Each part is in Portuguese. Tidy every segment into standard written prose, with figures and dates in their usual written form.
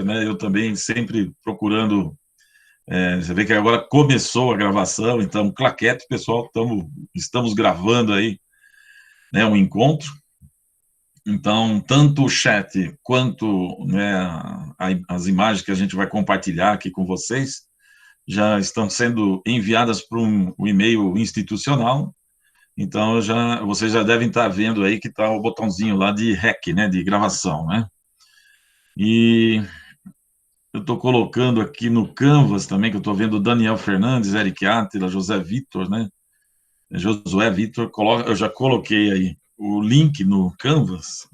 né? Eu também sempre procurando. Você vê que agora começou a gravação, então, claquete, pessoal, estamos gravando aí, né, um encontro. Então, tanto o chat quanto, né, as imagens que a gente vai compartilhar aqui com vocês já estão sendo enviadas para um e-mail institucional. Então, vocês já devem estar vendo aí que está o botãozinho lá de REC, né, de gravação, né? E eu estou colocando aqui no Canvas também, que eu estou vendo Daniel Fernandes, Eric Átila, José Vitor, né? Josué Vitor, eu já coloquei aí o link no Canvas,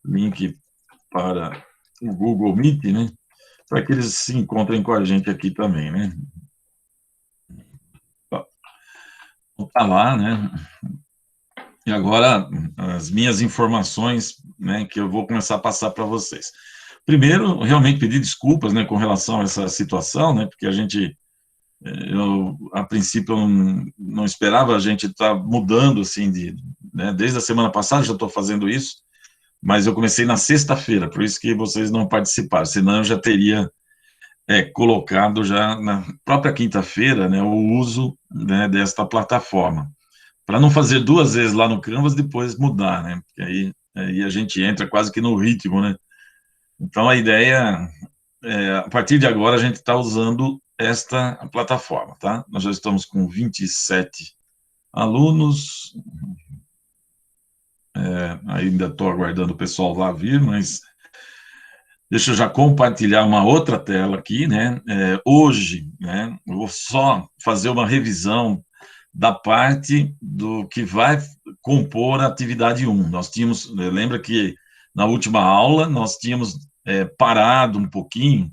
link para o Google Meet, né? Para que eles se encontrem com a gente aqui também, né? Tá lá, né? E agora, as minhas informações, né, que eu vou começar a passar para vocês. Primeiro, realmente pedir desculpas, né, com relação a essa situação, né, porque a princípio, eu não esperava a gente estar mudando, assim, né, desde a semana passada já estou fazendo isso, mas eu comecei na sexta-feira, por isso que vocês não participaram, senão eu já teria colocado já na própria quinta-feira, né, o uso, né, desta plataforma, para não fazer duas vezes lá no Canvas, depois mudar, né, porque aí a gente entra quase que no ritmo, né. Então, a ideia a partir de agora, a gente está usando esta plataforma, tá? Nós já estamos com 27 alunos, ainda estou aguardando o pessoal lá vir, mas deixa eu já compartilhar uma outra tela aqui, né? Hoje, né, eu vou só fazer uma revisão da parte do que vai compor a atividade 1. Nós tínhamos, lembra que na última aula, nós tínhamos parado um pouquinho,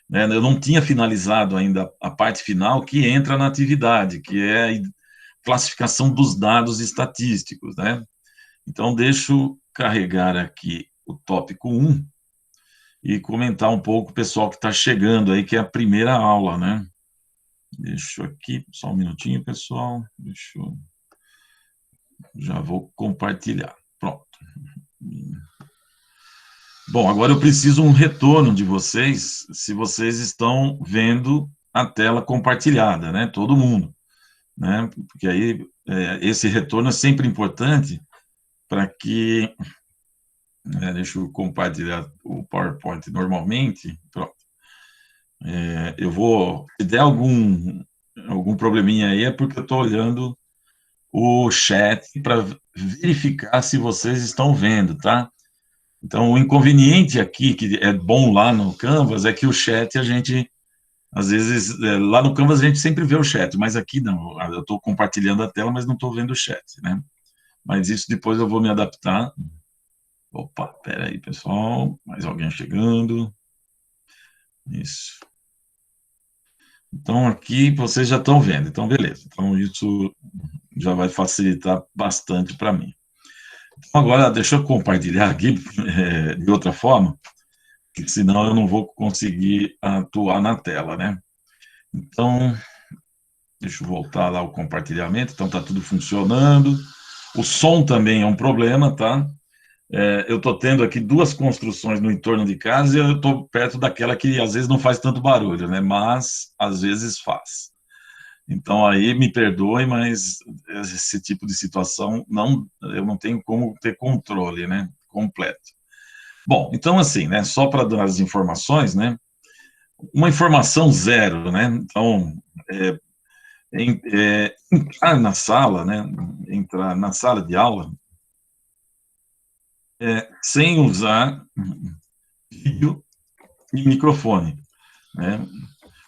né? Eu não tinha finalizado ainda a parte final que entra na atividade, que é a classificação dos dados estatísticos, né? Então, deixa eu carregar aqui o tópico 1 e comentar um pouco o pessoal que está chegando aí, que é a primeira aula, né? Deixa eu aqui, só um minutinho, pessoal. Já vou compartilhar. Pronto. Bom, agora eu preciso um retorno de vocês, se vocês estão vendo a tela compartilhada, né? Todo mundo, né? Porque aí esse retorno é sempre importante para que... deixa eu compartilhar o PowerPoint normalmente. Pronto. Eu vou... Se der algum probleminha aí, é porque eu estou olhando o chat para verificar se vocês estão vendo, tá? Então, o inconveniente aqui, que é bom lá no Canvas, é que o chat a gente, às vezes, lá no Canvas a gente sempre vê o chat, mas aqui não, eu estou compartilhando a tela, mas não estou vendo o chat, né? Mas isso depois eu vou me adaptar. Opa, espera aí, pessoal, mais alguém chegando. Isso. Então, aqui vocês já estão vendo, então beleza. Então, isso já vai facilitar bastante para mim. Então, agora, deixa eu compartilhar aqui de outra forma, que senão eu não vou conseguir atuar na tela, né? Então, deixa eu voltar lá o compartilhamento. Então, está tudo funcionando. O som também é um problema, tá? Eu estou tendo aqui duas construções no entorno de casa e eu estou perto daquela que às vezes não faz tanto barulho, né? Mas às vezes faz. Então, aí me perdoe, mas esse tipo de situação eu não tenho como ter controle, né? Completo. Bom, então assim, né? Só para dar as informações, né? Uma informação zero, né? Então, entrar na sala, né? Entrar na sala de aula sem usar vídeo e microfone, né?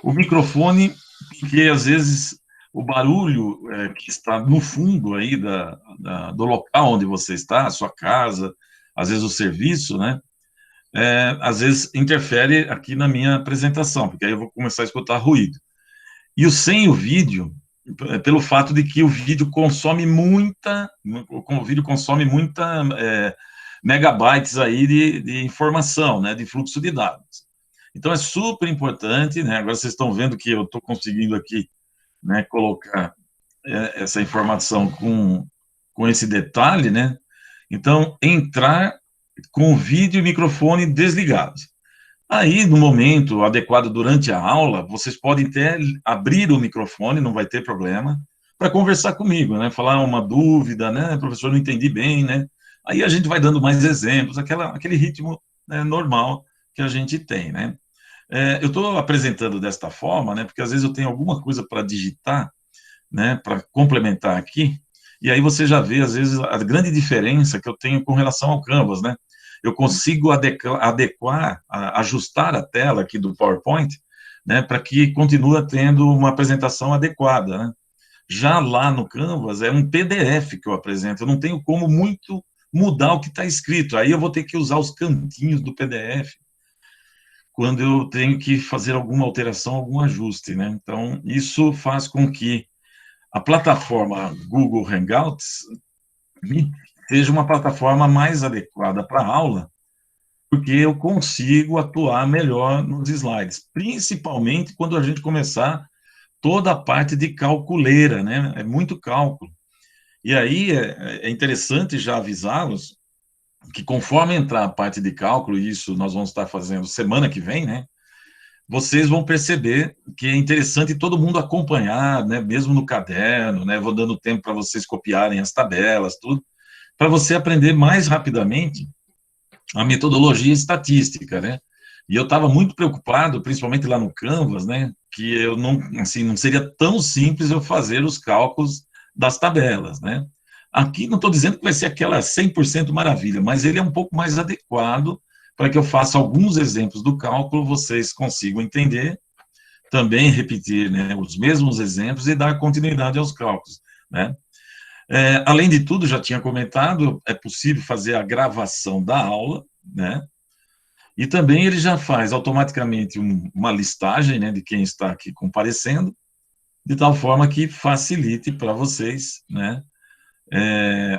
O microfone, porque às vezes o barulho que está no fundo aí do local onde você está, a sua casa, às vezes o serviço, né? Às vezes interfere aqui na minha apresentação, porque aí eu vou começar a escutar ruído. E sem o vídeo, pelo fato de que o vídeo consome muita megabytes aí de informação, né, de fluxo de dados. Então, é super importante, né, agora vocês estão vendo que eu estou conseguindo aqui, né, colocar essa informação com esse detalhe, né, então, entrar com o vídeo e microfone desligados. Aí, no momento adequado durante a aula, vocês podem até abrir o microfone, não vai ter problema, para conversar comigo, né? Falar uma dúvida, né? Professor, não entendi bem, né? Aí a gente vai dando mais exemplos, aquele ritmo, né, normal que a gente tem, né? Eu estou apresentando desta forma, né? Porque às vezes eu tenho alguma coisa para digitar, né? Para complementar aqui, e aí você já vê, às vezes, a grande diferença que eu tenho com relação ao Canvas, né? Eu consigo adequar, ajustar a tela aqui do PowerPoint, né, para que continue tendo uma apresentação adequada, né? Já lá no Canvas é um PDF que eu apresento, eu não tenho como muito mudar o que está escrito, aí eu vou ter que usar os cantinhos do PDF quando eu tenho que fazer alguma alteração, algum ajuste, né? Então, isso faz com que a plataforma Google Hangouts seja uma plataforma mais adequada para a aula, porque eu consigo atuar melhor nos slides, principalmente quando a gente começar toda a parte de calculeira, né? É muito cálculo. E aí é interessante já avisá-los que conforme entrar a parte de cálculo, e isso nós vamos estar fazendo semana que vem, né? Vocês vão perceber que é interessante todo mundo acompanhar, né? Mesmo no caderno, né? Vou dando tempo para vocês copiarem as tabelas, tudo, para você aprender mais rapidamente a metodologia estatística, né? E eu estava muito preocupado, principalmente lá no Canvas, né? Que eu não, assim, não seria tão simples eu fazer os cálculos das tabelas, né? Aqui não estou dizendo que vai ser aquela 100% maravilha, mas ele é um pouco mais adequado para que eu faça alguns exemplos do cálculo, vocês consigam entender, também repetir, né, os mesmos exemplos e dar continuidade aos cálculos, né? Além de tudo, já tinha comentado, é possível fazer a gravação da aula, né? E também ele já faz automaticamente uma listagem, né, de quem está aqui comparecendo, de tal forma que facilite para vocês, né,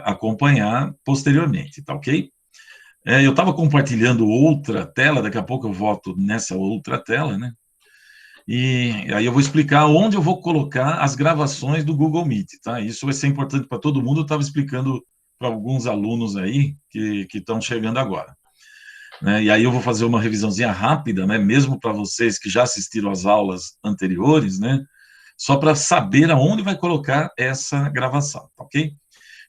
acompanhar posteriormente, tá ok? Eu estava compartilhando outra tela, daqui a pouco eu volto nessa outra tela, né? E aí eu vou explicar onde eu vou colocar as gravações do Google Meet, tá? Isso vai ser importante para todo mundo, eu estava explicando para alguns alunos aí que estão chegando agora. Né? E aí eu vou fazer uma revisãozinha rápida, né? Mesmo para vocês que já assistiram às aulas anteriores, né? Só para saber aonde vai colocar essa gravação, tá ok?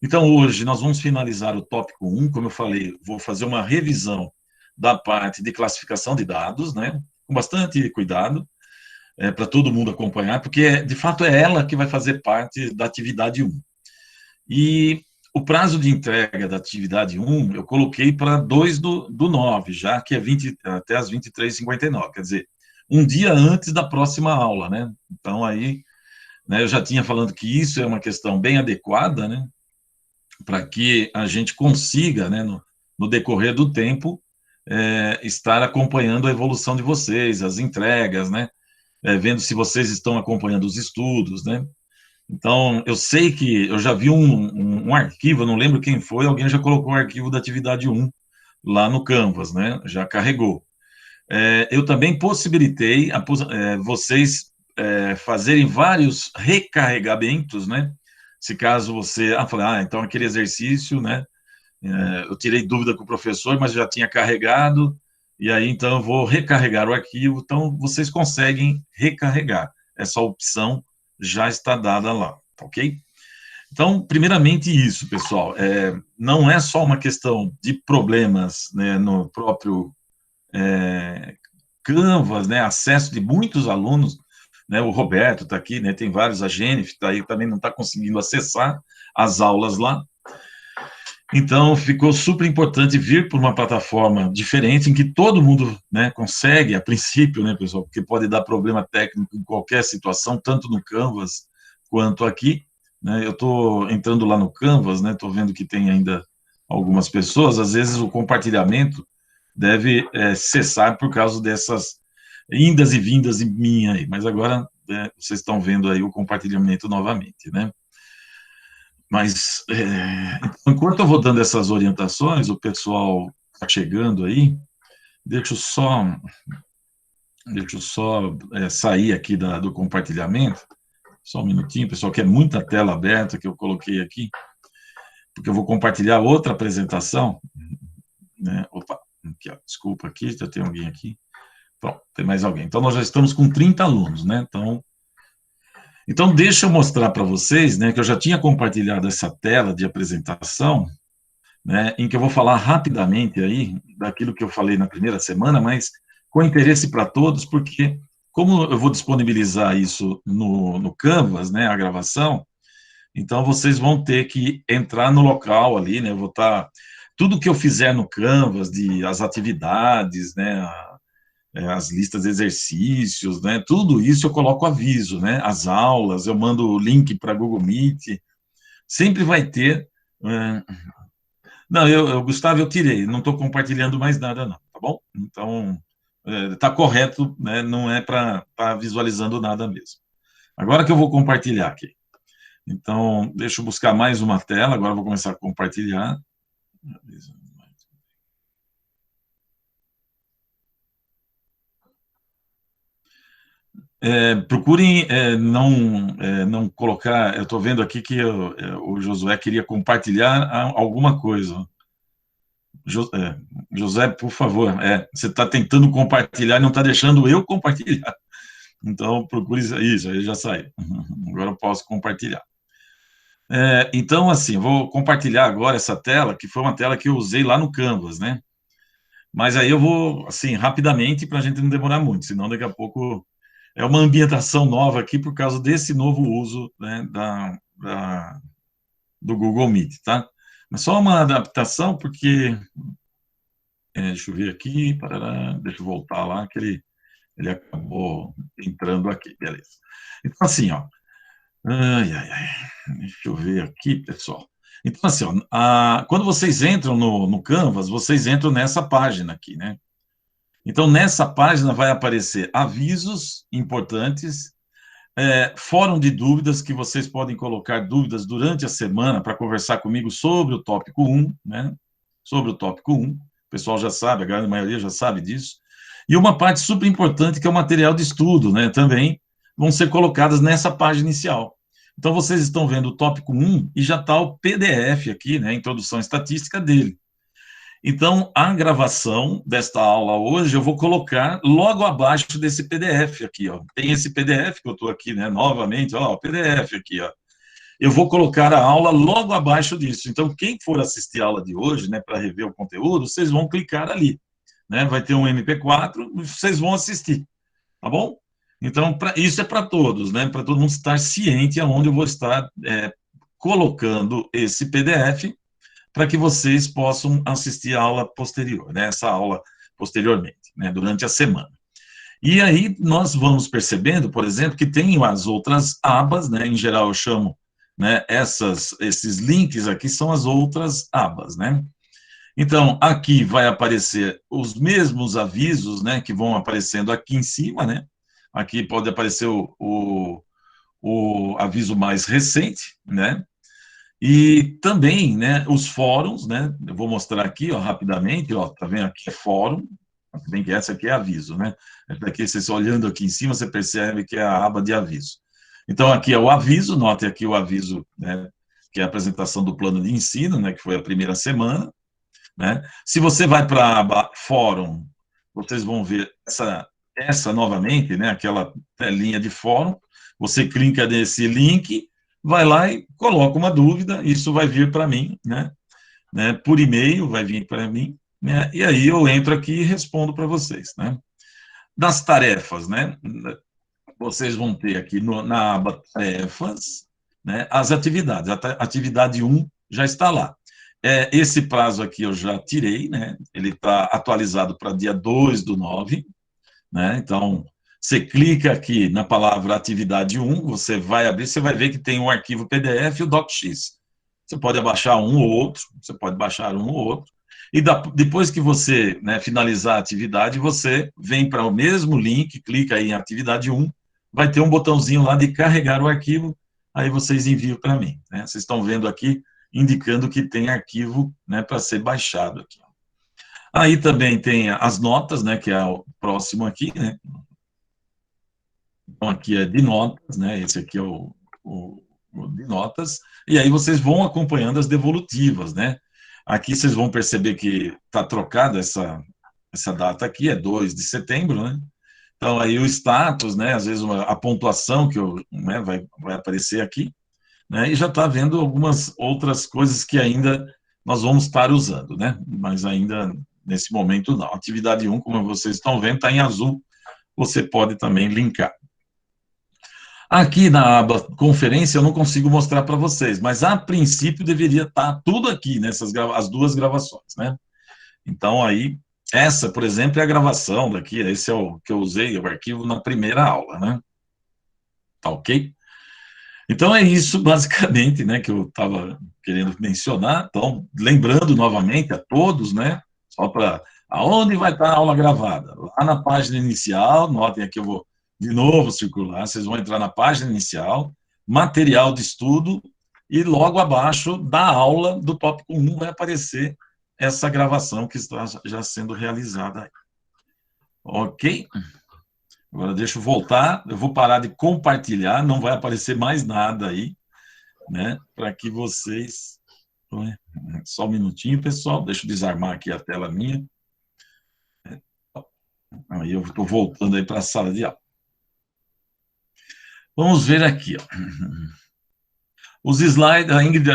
Então, hoje nós vamos finalizar o tópico 1, como eu falei, vou fazer uma revisão da parte de classificação de dados, né? Com bastante cuidado, para todo mundo acompanhar, porque, de fato, é ela que vai fazer parte da atividade 1. E o prazo de entrega da atividade 1, eu coloquei para 2/9, já que é 20, até as 23h59, quer dizer, um dia antes da próxima aula, né? Então, aí, né, eu já tinha falando que isso é uma questão bem adequada, né? Para que a gente consiga, né, no decorrer do tempo, estar acompanhando a evolução de vocês, as entregas, né? Vendo se vocês estão acompanhando os estudos, né? Então, eu sei que eu já vi um arquivo, eu não lembro quem foi, alguém já colocou o arquivo da atividade 1 lá no Canvas, né? Já carregou. Eu também possibilitei vocês fazerem vários recarregamentos, né? Se caso você... então aquele exercício, né? Eu tirei dúvida com o professor, mas já tinha carregado, e aí então eu vou recarregar o arquivo, então vocês conseguem recarregar. Essa opção já está dada lá, tá ok? Então, primeiramente isso, pessoal, não é só uma questão de problemas, né, no próprio Canvas, né, acesso de muitos alunos, né, o Roberto está aqui, né, tem vários, a Jennifer está aí, também não está conseguindo acessar as aulas lá. Então, ficou super importante vir por uma plataforma diferente, em que todo mundo, né, consegue, a princípio, né, pessoal, porque pode dar problema técnico em qualquer situação, tanto no Canvas quanto aqui, né? Eu estou entrando lá no Canvas, né, estou vendo que tem ainda algumas pessoas, às vezes o compartilhamento deve cessar por causa dessas indas e vindas em mim aí, mas agora vocês estão vendo aí o compartilhamento novamente, né? Mas, enquanto eu vou dando essas orientações, o pessoal está chegando aí, deixa eu só sair aqui do compartilhamento, só um minutinho, pessoal, que é muita tela aberta que eu coloquei aqui, porque eu vou compartilhar outra apresentação, né? Opa, aqui, ó, desculpa aqui, já tem alguém aqui. Pronto, tem mais alguém. Então, nós já estamos com 30 alunos, né? Então deixa eu mostrar para vocês, né, que eu já tinha compartilhado essa tela de apresentação, né, em que eu vou falar rapidamente aí daquilo que eu falei na primeira semana, mas com interesse para todos, porque como eu vou disponibilizar isso no Canvas, né, a gravação, então vocês vão ter que entrar no local ali, né, eu vou estar, tudo que eu fizer no Canvas, as atividades, né, as listas de exercícios, né, tudo isso eu coloco aviso, né, as aulas, eu mando o link para Google Meet, sempre vai ter, é, não, Gustavo, eu tirei, não estou compartilhando mais nada, não, tá bom? Então, está correto, né? Não é para estar visualizando nada mesmo. Agora que eu vou compartilhar aqui. Então, deixa eu buscar mais uma tela, agora eu vou começar a compartilhar. Procurem não colocar. Eu estou vendo aqui que o Josué queria compartilhar alguma coisa. José, por favor, você está tentando compartilhar e não está deixando eu compartilhar. Então, procure isso, aí já saiu. Agora eu posso compartilhar. Então, assim, eu vou compartilhar agora essa tela, que foi uma tela que eu usei lá no Canvas, né? Mas aí eu vou, assim, rapidamente, para a gente não demorar muito, senão daqui a pouco é uma ambientação nova aqui por causa desse novo uso, né, do Google Meet, tá? Mas só uma adaptação, porque deixa eu ver aqui, parará, deixa eu voltar lá, que ele acabou entrando aqui, beleza. Então, assim, ó, ai, ai, ai, deixa eu ver aqui, pessoal. Então, assim, ó, quando vocês entram no Canvas, vocês entram nessa página aqui, né? Então, nessa página vai aparecer avisos importantes, fórum de dúvidas, que vocês podem colocar dúvidas durante a semana para conversar comigo sobre o tópico 1, né? Sobre o tópico 1. O pessoal já sabe, a grande maioria já sabe disso. E uma parte super importante, que é o material de estudo, né? Também vão ser colocadas nessa página inicial. Então, vocês estão vendo o tópico 1 e já está o PDF aqui, né? A introdução estatística dele. Então, a gravação desta aula hoje eu vou colocar logo abaixo desse PDF aqui, ó. Tem esse PDF que eu estou aqui, né? Novamente, ó, o PDF aqui, ó. Eu vou colocar a aula logo abaixo disso. Então, quem for assistir a aula de hoje, né, para rever o conteúdo, vocês vão clicar ali, né? Vai ter um MP4, vocês vão assistir, tá bom? Então, isso é para todos, né? Para todo mundo estar ciente aonde eu vou estar colocando esse PDF para que vocês possam assistir a aula posterior, né? Essa aula posteriormente, né? Durante a semana. E aí nós vamos percebendo, por exemplo, que tem as outras abas, né? Em geral eu chamo, né? Esses links aqui são as outras abas, né? Então, aqui vai aparecer os mesmos avisos, né? Que vão aparecendo aqui em cima, né? Aqui pode aparecer o aviso mais recente, né? E também, né, os fóruns, né, eu vou mostrar aqui, ó, rapidamente, ó, tá vendo aqui é fórum, bem que essa aqui é aviso, né, aqui, vocês olhando aqui em cima, você percebe que é a aba de aviso. Então, aqui é o aviso, note aqui o aviso, né, que é a apresentação do plano de ensino, né, que foi a primeira semana, né. Se você vai para a aba fórum, vocês vão ver essa novamente, né, aquela telinha de fórum, você clica nesse link, vai lá e coloca uma dúvida, isso vai vir para mim, né, por e-mail, vai vir para mim, né, e aí eu entro aqui e respondo para vocês, né. Das tarefas, né, vocês vão ter aqui na aba tarefas, né, as atividades, a atividade 1 já está lá. Esse prazo aqui eu já tirei, né, ele está atualizado para dia 2/9, né, então você clica aqui na palavra atividade 1, você vai abrir, você vai ver que tem um arquivo PDF e o DocX. Você pode abaixar um ou outro, você pode baixar um ou outro, e depois que você, né, finalizar a atividade, você vem para o mesmo link, clica aí em atividade 1, vai ter um botãozinho lá de carregar o arquivo, aí vocês enviam para mim, né? Vocês estão vendo aqui, indicando que tem arquivo, né, para ser baixado aqui. Aí também tem as notas, né, que é o próximo aqui, né? Então, aqui é de notas, né? Esse aqui é o de notas. E aí vocês vão acompanhando as devolutivas, né? Aqui vocês vão perceber que está trocada essa data aqui é 2 de setembro, né? Então, aí o status, né, às vezes a pontuação que né, vai aparecer aqui, né, e já está vendo algumas outras coisas que ainda nós vamos estar usando, né? Mas ainda, nesse momento, não. Atividade 1, como vocês estão vendo, está em azul, você pode também linkar. Aqui na aba conferência eu não consigo mostrar para vocês, mas a princípio deveria estar tudo aqui, nessas as duas gravações, né? Então aí, essa, por exemplo, é a gravação daqui, esse é o que eu usei, o arquivo na primeira aula, né? Tá ok? Então é isso, basicamente, né, que eu estava querendo mencionar. Então, lembrando novamente a todos, né, só para aonde vai estar a aula gravada? Lá na página inicial, notem aqui, eu vou de novo circular, vocês vão entrar na página inicial, material de estudo, e logo abaixo da aula do tópico 1 vai aparecer essa gravação que está já sendo realizada aí. Ok? Agora deixa eu voltar, eu vou parar de compartilhar, não vai aparecer mais nada aí, né? Para que vocês. Só um minutinho, pessoal, deixa eu desarmar aqui a tela minha. Aí eu estou voltando aí para a sala de aula. Vamos ver aqui, ó. Os slides, a Ingrid,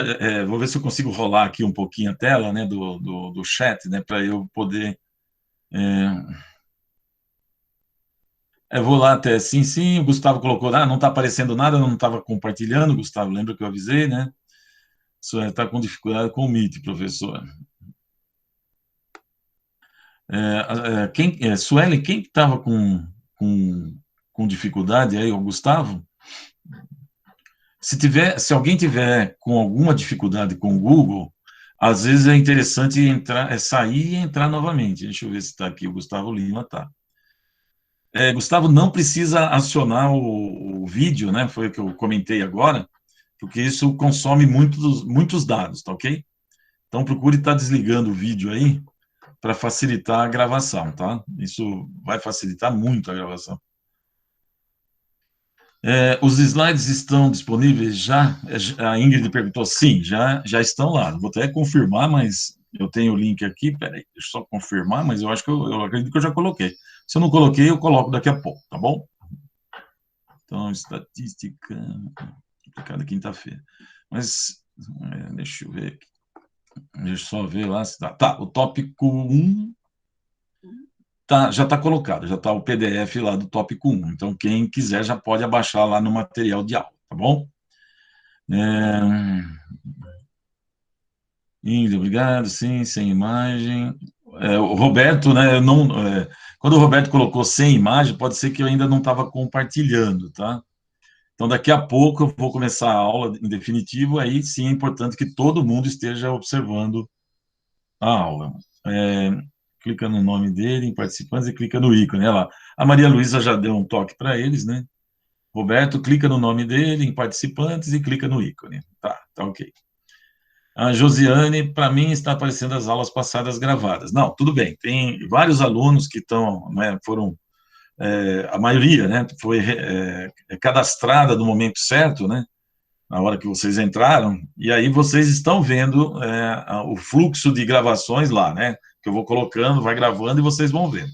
vou ver se eu consigo rolar aqui um pouquinho a tela, né, do chat, né, para eu poder. Eu vou lá até, sim, o Gustavo colocou, não está aparecendo nada, não estava compartilhando, Gustavo, lembra que eu avisei, né? Sueli está com dificuldade com o Meet, professor. Sueli, quem estava com dificuldade aí, o Gustavo? Se alguém tiver com alguma dificuldade com o Google, às vezes é interessante sair e entrar novamente. Deixa eu ver se está aqui, o Gustavo Lima está. Gustavo, não precisa acionar o vídeo, né? Foi o que eu comentei agora, porque isso consome muitos dados, tá ok? Então, procure estar desligando o vídeo aí para facilitar a gravação, tá? Isso vai facilitar muito a gravação. Os slides estão disponíveis já? A Ingrid perguntou, sim, já estão lá. Vou até confirmar, mas eu tenho o link aqui, peraí, deixa eu só confirmar, mas eu acho que eu acredito que eu já coloquei. Se eu não coloquei, eu coloco daqui a pouco, tá bom? Então, estatística, aplicada quinta-feira. Mas, deixa eu ver aqui. Deixa eu só ver lá se tá. Tá, o tópico 1 já está colocado, já está o PDF lá do tópico 1. Então, quem quiser já pode abaixar lá no material de aula, tá bom? Índia, obrigado, sim, sem imagem. O Roberto, né, quando o Roberto colocou sem imagem, pode ser que eu ainda não estava compartilhando, tá? Então, daqui a pouco eu vou começar a aula em definitivo, aí sim é importante que todo mundo esteja observando a aula. Clica no nome dele, em participantes, e clica no ícone, olha lá. A Maria Luísa já deu um toque para eles, né? Roberto, clica no nome dele, em participantes, e clica no ícone. Tá ok. A Josiane, para mim, está aparecendo as aulas passadas gravadas. Não, tudo bem, tem vários alunos que estão, né, foram, a maioria, né, foi cadastrada no momento certo, né, na hora que vocês entraram, e aí vocês estão vendo o fluxo de gravações lá, né, que eu vou colocando, vai gravando e vocês vão vendo.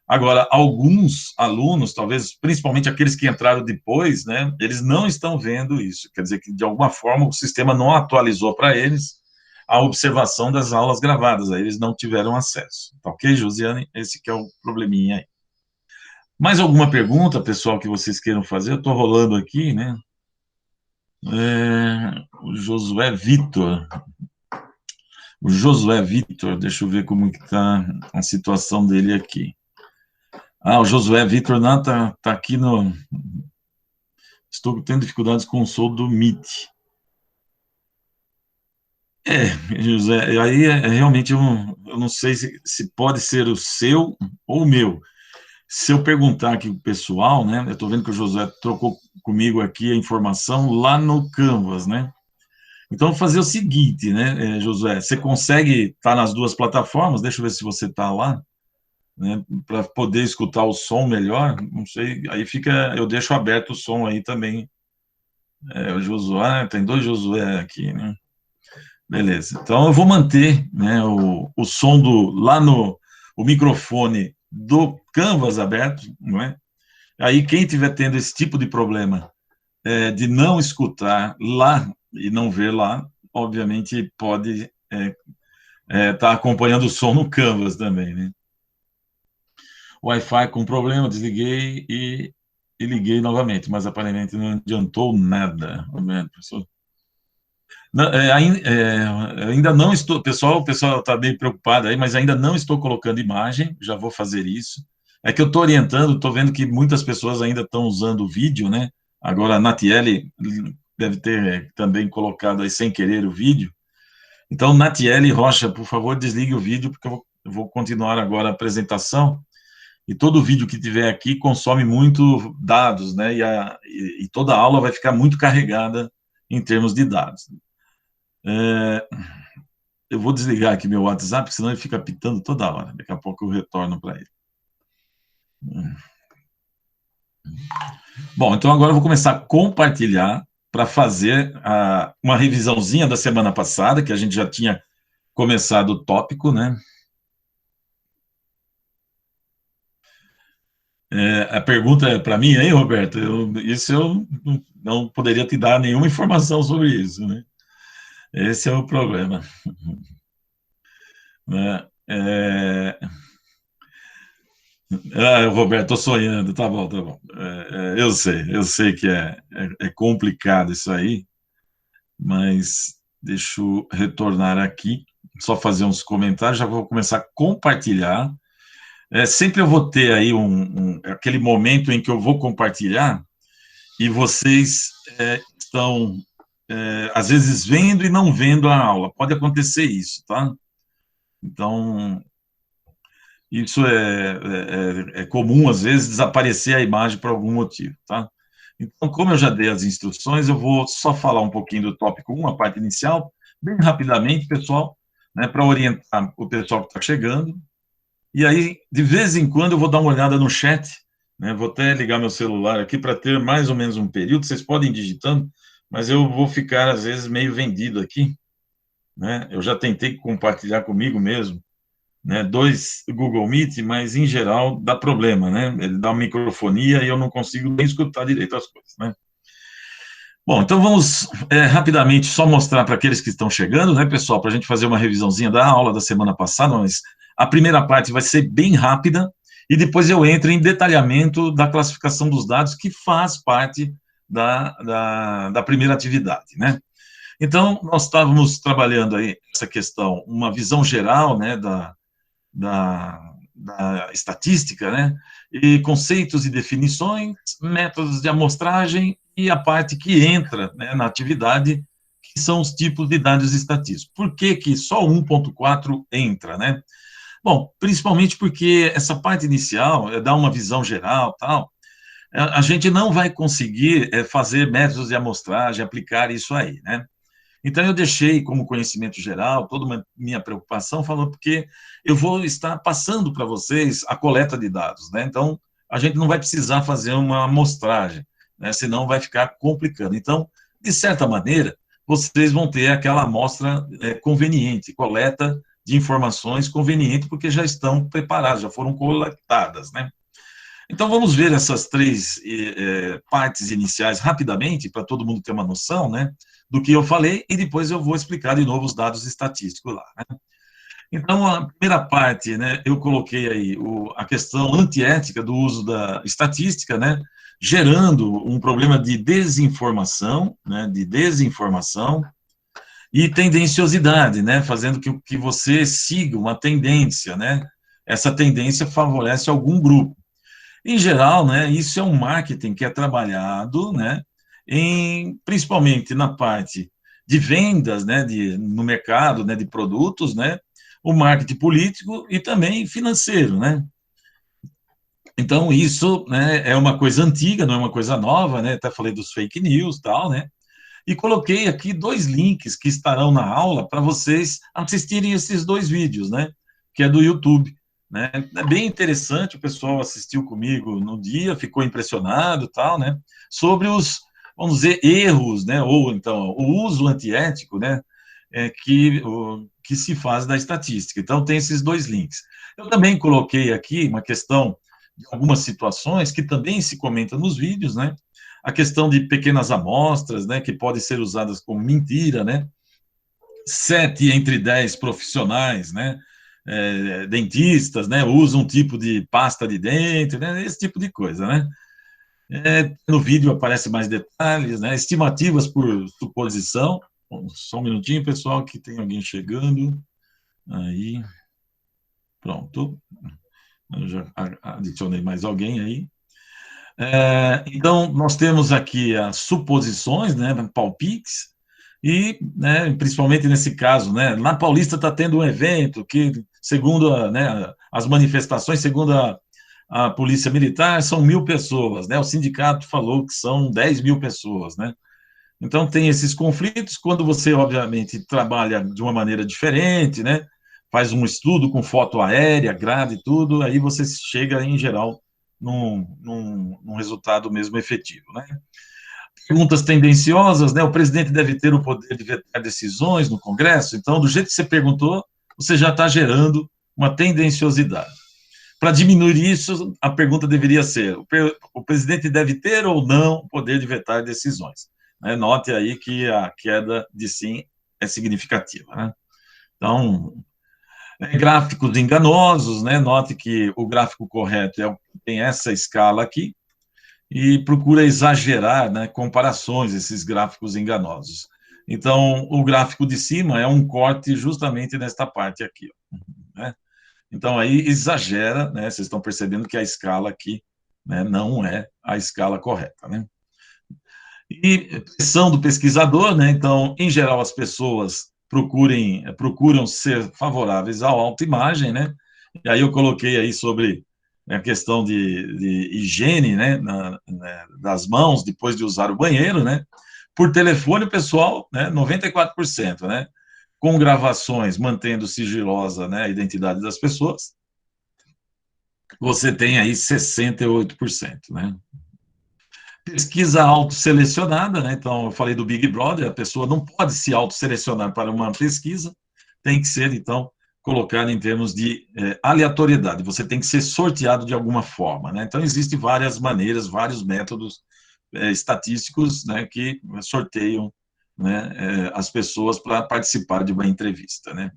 Agora, alguns alunos, talvez principalmente aqueles que entraram depois, né, eles não estão vendo isso. Quer dizer que, de alguma forma, o sistema não atualizou para eles a observação das aulas gravadas, aí eles não tiveram acesso. Tá ok, Josiane? Esse que é o probleminha aí. Mais alguma pergunta, pessoal, que vocês queiram fazer? Eu estou rolando aqui, né? O Josué Vitor. O Josué Vitor, deixa eu ver como que está a situação dele aqui. O Josué Vitor não tá aqui no. Estou tendo dificuldades com o som do Meet. José, aí realmente eu não sei se pode ser o seu ou o meu. Se eu perguntar aqui o pessoal, né? Eu estou vendo que o José trocou comigo aqui a informação lá no Canvas, né? Então, vou fazer o seguinte, né, Josué? Você consegue estar nas duas plataformas? Deixa eu ver se você está lá, né? Para poder escutar o som melhor. Não sei, aí fica. Eu deixo aberto o som aí também. O Josué, tem dois Josué aqui, né? Beleza. Então, eu vou manter, né, o som lá no... o microfone do Canvas aberto, não é? Aí, quem estiver tendo esse tipo de problema de não escutar lá e não ver lá, obviamente pode estar acompanhando o som no Canvas também, né? Wi-Fi com problema, desliguei e liguei novamente, mas aparentemente não adiantou nada. Não, ainda não estou, o pessoal está bem preocupado aí, mas ainda não estou colocando imagem, já vou fazer isso. É que eu estou orientando, estou vendo que muitas pessoas ainda estão usando o vídeo, né? Agora a Natiele deve ter também colocado aí sem querer o vídeo. Então, Natiele Rocha, por favor, desligue o vídeo, porque eu vou continuar agora a apresentação. E todo vídeo que tiver aqui consome muito dados, né? E toda a aula vai ficar muito carregada em termos de dados. Eu vou desligar aqui meu WhatsApp, senão ele fica pitando toda hora. Daqui a pouco eu retorno para ele. Bom, então agora eu vou começar a compartilhar para fazer uma revisãozinha da semana passada, que a gente já tinha começado o tópico, né? A pergunta é para mim aí, Roberto? Isso eu não poderia te dar nenhuma informação sobre isso, né? Esse é o problema. Né? Roberto, estou sonhando, tá bom, tá bom. Eu sei que é complicado isso aí, mas deixa eu retornar aqui, só fazer uns comentários, já vou começar a compartilhar. Sempre eu vou ter aí aquele momento em que eu vou compartilhar e vocês estão, às vezes, vendo e não vendo a aula. Pode acontecer isso, tá? Então, isso é comum, às vezes, desaparecer a imagem por algum motivo, tá? Então, como eu já dei as instruções, eu vou só falar um pouquinho do tópico 1, a parte inicial, bem rapidamente, pessoal, né, para orientar o pessoal que está chegando. E aí, de vez em quando, eu vou dar uma olhada no chat, né, vou até ligar meu celular aqui para ter mais ou menos um período, vocês podem ir digitando, mas eu vou ficar, às vezes, meio vendido aqui, né? Eu já tentei compartilhar comigo mesmo, né, 2 Google Meet, mas em geral dá problema, né? Ele dá uma microfonia e eu não consigo nem escutar direito as coisas, né? Bom, então vamos rapidamente só mostrar para aqueles que estão chegando, né, pessoal, para a gente fazer uma revisãozinha da aula da semana passada, mas a primeira parte vai ser bem rápida e depois eu entro em detalhamento da classificação dos dados, que faz parte da primeira atividade, né? Então, nós estávamos trabalhando aí essa questão, uma visão geral, né, da estatística, né? E conceitos e definições, métodos de amostragem e a parte que entra, né, na atividade, que são os tipos de dados estatísticos. Por que que só 1.4 entra, né? Bom, principalmente porque essa parte inicial dá uma visão geral, tal, a gente não vai conseguir fazer métodos de amostragem, aplicar isso aí, né? Então, eu deixei como conhecimento geral toda uma minha preocupação, falando porque eu vou estar passando para vocês a coleta de dados, né? Então, a gente não vai precisar fazer uma amostragem, né? Senão vai ficar complicando. Então, de certa maneira, vocês vão ter aquela amostra conveniente, coleta de informações conveniente, porque já estão preparadas, já foram coletadas, né? Então, vamos ver essas três partes iniciais rapidamente, para todo mundo ter uma noção, né, do que eu falei, e depois eu vou explicar de novo os dados estatísticos lá, né? Então, a primeira parte, né, eu coloquei aí a questão antiética do uso da estatística, né, gerando um problema de desinformação, né, e tendenciosidade, né, fazendo que você siga uma tendência, né, essa tendência favorece algum grupo. Em geral, né, isso é um marketing que é trabalhado, né, principalmente na parte de vendas, né, no mercado, né, de produtos, né, o marketing político e também financeiro, né. Então, isso, né, é uma coisa antiga, não é uma coisa nova, né, até falei dos fake news, tal, né, e coloquei aqui 2 links que estarão na aula para vocês assistirem esses 2 vídeos, né, que é do YouTube, né, é bem interessante, o pessoal assistiu comigo no dia, ficou impressionado, tal, né, sobre vamos dizer, erros, né, ou então, o uso antiético, né, que que se faz da estatística. Então, tem esses dois links. Eu também coloquei aqui uma questão de algumas situações que também se comenta nos vídeos, né? A questão de pequenas amostras, né, que podem ser usadas como mentira, né? 7 entre 10 profissionais, né? Dentistas, né? Usam um tipo de pasta de dente, né? Esse tipo de coisa, né? No vídeo aparecem mais detalhes, né? Estimativas por suposição. Só um minutinho, pessoal, que tem alguém chegando. Aí, pronto. Eu já adicionei mais alguém aí. Então, nós temos aqui as suposições, né, palpites, e, né, principalmente nesse caso, né, na Paulista está tendo um evento que, segundo né, as manifestações, segundo a Polícia Militar, são 1.000 pessoas, né, o sindicato falou que são 10.000 pessoas, né. Então, tem esses conflitos, quando você, obviamente, trabalha de uma maneira diferente, né, faz um estudo com foto aérea, grade e tudo, aí você chega, em geral, num resultado mesmo efetivo, né. Perguntas tendenciosas, né, o presidente deve ter o poder de vetar decisões no Congresso, então, do jeito que você perguntou, você já está gerando uma tendenciosidade. Para diminuir isso, a pergunta deveria ser: o presidente deve ter ou não o poder de vetar decisões? Né? Note aí que a queda de sim é significativa. Né? Então, gráficos enganosos, né? Note que o gráfico correto tem essa escala aqui, e procura exagerar, né, comparações, esses gráficos enganosos. Então, o gráfico de cima é um corte justamente nesta parte aqui, né? Então, aí exagera, né? Vocês estão percebendo que a escala aqui, né, não é a escala correta, né? E pressão do pesquisador, né? Então, em geral, as pessoas procuram ser favoráveis à autoimagem, né? E aí eu coloquei aí sobre a questão de higiene, né, das mãos depois de usar o banheiro, né? Por telefone, o pessoal, né, 94%, né? Com gravações, mantendo sigilosa, né, a identidade das pessoas, você tem aí 68%, né? Pesquisa autoselecionada, né? Então, eu falei do Big Brother, a pessoa não pode se autoselecionar para uma pesquisa, tem que ser, então, colocado em termos de aleatoriedade, você tem que ser sorteado de alguma forma, né? Então, existem várias maneiras, vários métodos estatísticos, né, que sorteiam, né, as pessoas para participar de uma entrevista, né?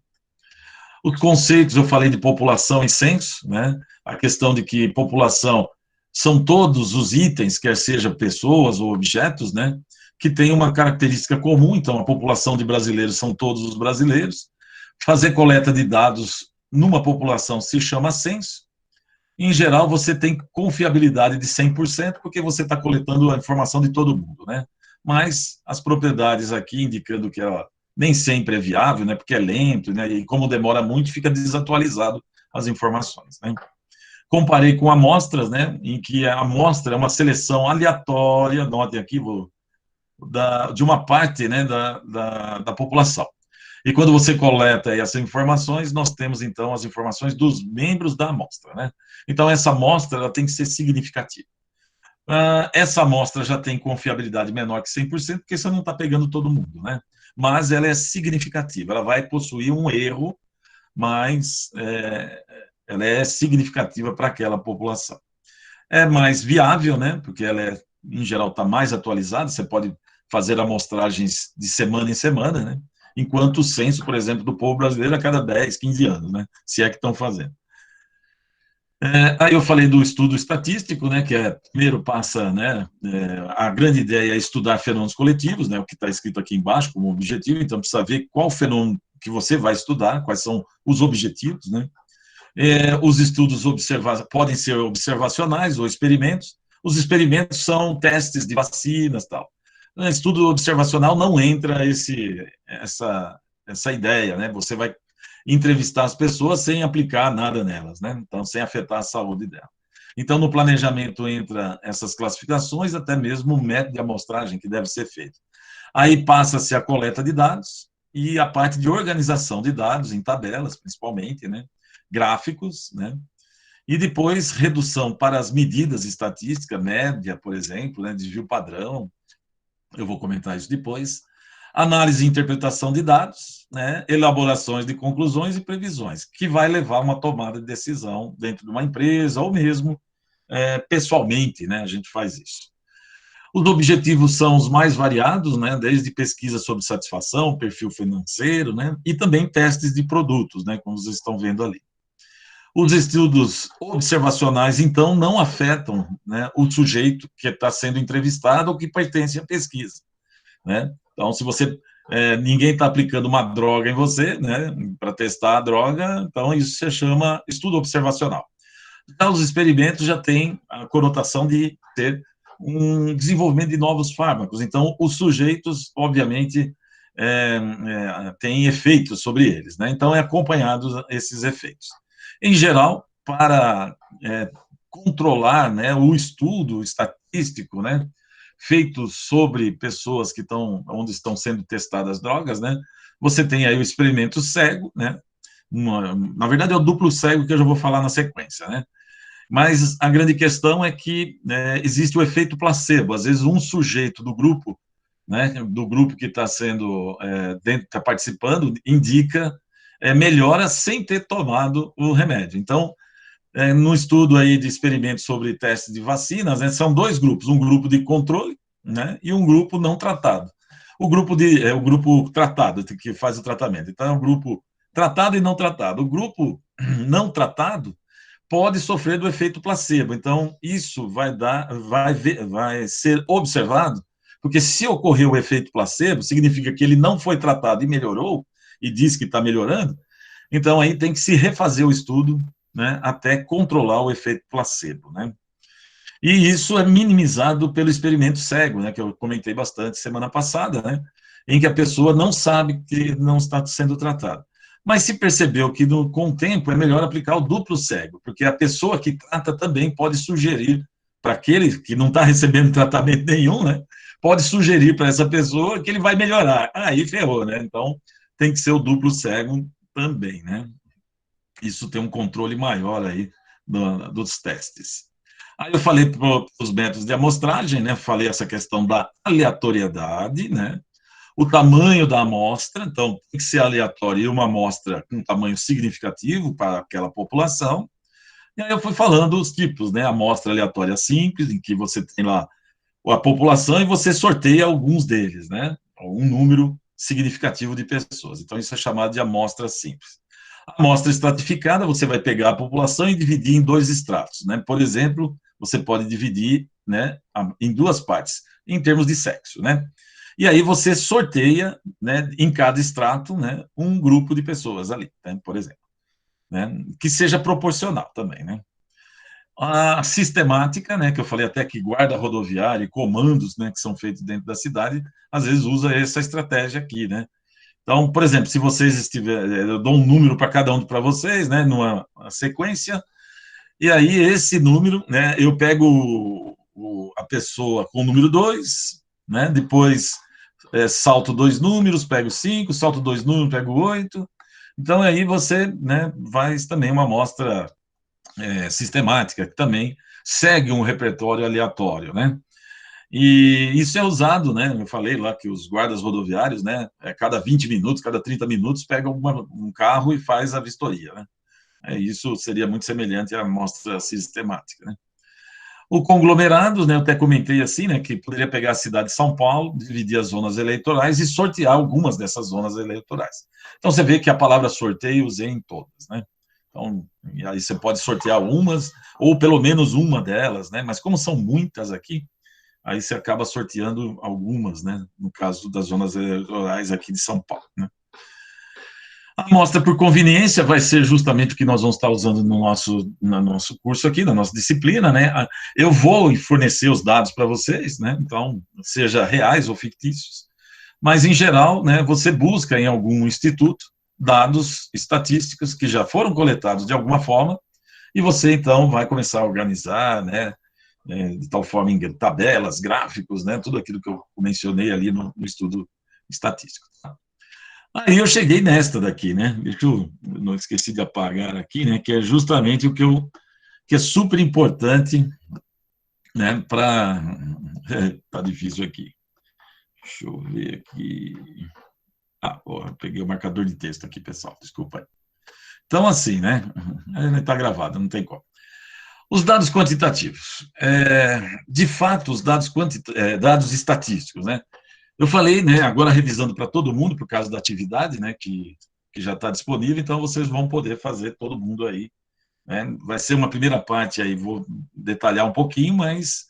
Os conceitos, eu falei de população e censo, né? A questão de que população são todos os itens, quer seja pessoas ou objetos, né? Que têm uma característica comum, então a população de brasileiros são todos os brasileiros. Fazer coleta de dados numa população se chama censo. Em geral, você tem confiabilidade de 100%, porque você está coletando a informação de todo mundo, né? Mas as propriedades aqui indicando que ela nem sempre é viável, né? Porque é lento, né? E como demora muito, fica desatualizado as informações, né? Comparei com amostras, né? Em que a amostra é uma seleção aleatória, notem aqui, de uma parte, né? Da população. E quando você coleta essas informações, nós temos, então, as informações dos membros da amostra, né? Então, essa amostra ela tem que ser significativa. Essa amostra já tem confiabilidade menor que 100%, porque você não está pegando todo mundo, né? Mas ela é significativa, ela vai possuir um erro, mas ela é significativa para aquela população. É mais viável, né? Porque ela, em geral, está mais atualizada, você pode fazer amostragens de semana em semana, né? Enquanto o censo, por exemplo, do povo brasileiro a cada 10, 15 anos, né? Se é que estão fazendo. Aí eu falei do estudo estatístico, né, que primeiro passa, né, a grande ideia é estudar fenômenos coletivos, né, o que está escrito aqui embaixo como objetivo, então precisa ver qual fenômeno que você vai estudar, quais são os objetivos, né. Os estudos podem ser observacionais ou experimentos, os experimentos são testes de vacinas, tal. Estudo observacional não entra essa ideia, né, você vai entrevistar as pessoas sem aplicar nada nelas, né? Então, sem afetar a saúde dela. Então, no planejamento entra essas classificações, até mesmo o método de amostragem que deve ser feito. Aí passa-se a coleta de dados e a parte de organização de dados em tabelas, principalmente, né? Gráficos, né? E depois redução para as medidas estatísticas, média, por exemplo, né? Desvio padrão, eu vou comentar isso depois. análise e interpretação de dados, né, elaborações de conclusões e previsões, que vai levar a uma tomada de decisão dentro de uma empresa, ou mesmo pessoalmente, né, a gente faz isso. Os objetivos são os mais variados, né, desde pesquisa sobre satisfação, perfil financeiro, né, e também testes de produtos, né, como vocês estão vendo ali. Os estudos observacionais, então, não afetam, né, o sujeito que está sendo entrevistado ou que pertence à pesquisa, né? Então, se você ninguém está aplicando uma droga em você, né, para testar a droga, então isso se chama estudo observacional. Já os experimentos já têm a conotação de ter um desenvolvimento de novos fármacos. Então, os sujeitos, obviamente, têm efeitos sobre eles, né? Então, é acompanhado esses efeitos. Em geral, para controlar, né, o estudo estatístico, né, feito sobre pessoas que estão, onde estão sendo testadas drogas, né, você tem aí o experimento cego, né, na verdade é o duplo cego que eu já vou falar na sequência, né, mas a grande questão é que existe o efeito placebo. Às vezes um sujeito do grupo, né, do grupo que está sendo está participando, indica melhora sem ter tomado o remédio. Então, no estudo aí de experimentos sobre testes de vacinas, né, são dois grupos, um grupo de controle, né, e um grupo não tratado. O grupo tratado que faz o tratamento. Então, é um grupo tratado e não tratado. O grupo não tratado pode sofrer do efeito placebo. Então, isso vai ser observado, porque se ocorreu o efeito placebo, significa que ele não foi tratado e melhorou, e diz que está melhorando, então aí tem que se refazer o estudo, né, até controlar o efeito placebo, né? E isso é minimizado pelo experimento cego, né, que eu comentei bastante semana passada, né, em que a pessoa não sabe que não está sendo tratada. Mas se percebeu que com o tempo é melhor aplicar o duplo cego, porque a pessoa que trata também pode sugerir para aquele que não está recebendo tratamento nenhum, né, pode sugerir para essa pessoa que ele vai melhorar. Aí ferrou, né? Então tem que ser o duplo cego também, né? Isso tem um controle maior aí dos testes. Aí eu falei para os métodos de amostragem, né? Falei essa questão da aleatoriedade, né? O tamanho da amostra, então tem que ser aleatório e uma amostra com tamanho significativo para aquela população. E aí eu fui falando os tipos, né? Amostra aleatória simples, em que você tem lá a população e você sorteia alguns deles, né? Um número significativo de pessoas. Então isso é chamado de amostra simples. A amostra estratificada, você vai pegar a população e dividir em dois estratos, né? Por exemplo, você pode dividir, né, em duas partes, em termos de sexo, né? E aí você sorteia, né, em cada extrato, né, um grupo de pessoas ali, né, por exemplo, né, que seja proporcional também, né? A sistemática, né, que eu falei até que guarda rodoviária e comandos, né, que são feitos dentro da cidade, às vezes usa essa estratégia aqui, né? Então, por exemplo, se vocês estiverem, eu dou um número para cada um para vocês, né, numa sequência, e aí esse número, né, eu pego a pessoa com o número 2, né, depois salto dois números, pego 5, salto dois números, pego 8. Então, aí você, né, faz também uma amostra sistemática, que também segue um repertório aleatório, né? E isso é usado, né? Eu falei lá que os guardas rodoviários, né? Cada 20 minutos, cada 30 minutos, pegam um carro e faz a vistoria, né? Isso seria muito semelhante à amostra sistemática, né? O conglomerado, né? Eu até comentei assim, né? Que poderia pegar a cidade de São Paulo, dividir as zonas eleitorais e sortear algumas dessas zonas eleitorais. Então você vê que a palavra sorteio usei em todas, né? Então, e aí você pode sortear umas, ou pelo menos uma delas, né? Mas como são muitas aqui, aí você acaba sorteando algumas, né? No caso das zonas eleitorais aqui de São Paulo, né? A amostra por conveniência vai ser justamente o que nós vamos estar usando no nosso curso aqui, na nossa disciplina, né? Eu vou fornecer os dados para vocês, né? Então, seja reais ou fictícios, mas, em geral, né, você busca em algum instituto dados estatísticos que já foram coletados de alguma forma, e você, então, vai começar a organizar, né, de tal forma em tabelas, gráficos, né, tudo aquilo que eu mencionei ali no estudo estatístico. Aí eu cheguei nesta daqui, né, deixa eu não esqueci de apagar aqui, né, que é justamente o que é super importante, né, para... tá difícil aqui. Deixa eu ver aqui. Peguei o marcador de texto aqui, pessoal, desculpa aí. Então, assim, né? Está gravado, não tem como. Os dados quantitativos. De fato, os dados estatísticos, né? Eu falei, né, agora revisando para todo mundo, por causa da atividade, né, que já está disponível, então vocês vão poder fazer todo mundo aí, né? Vai ser uma primeira parte aí, vou detalhar um pouquinho, mas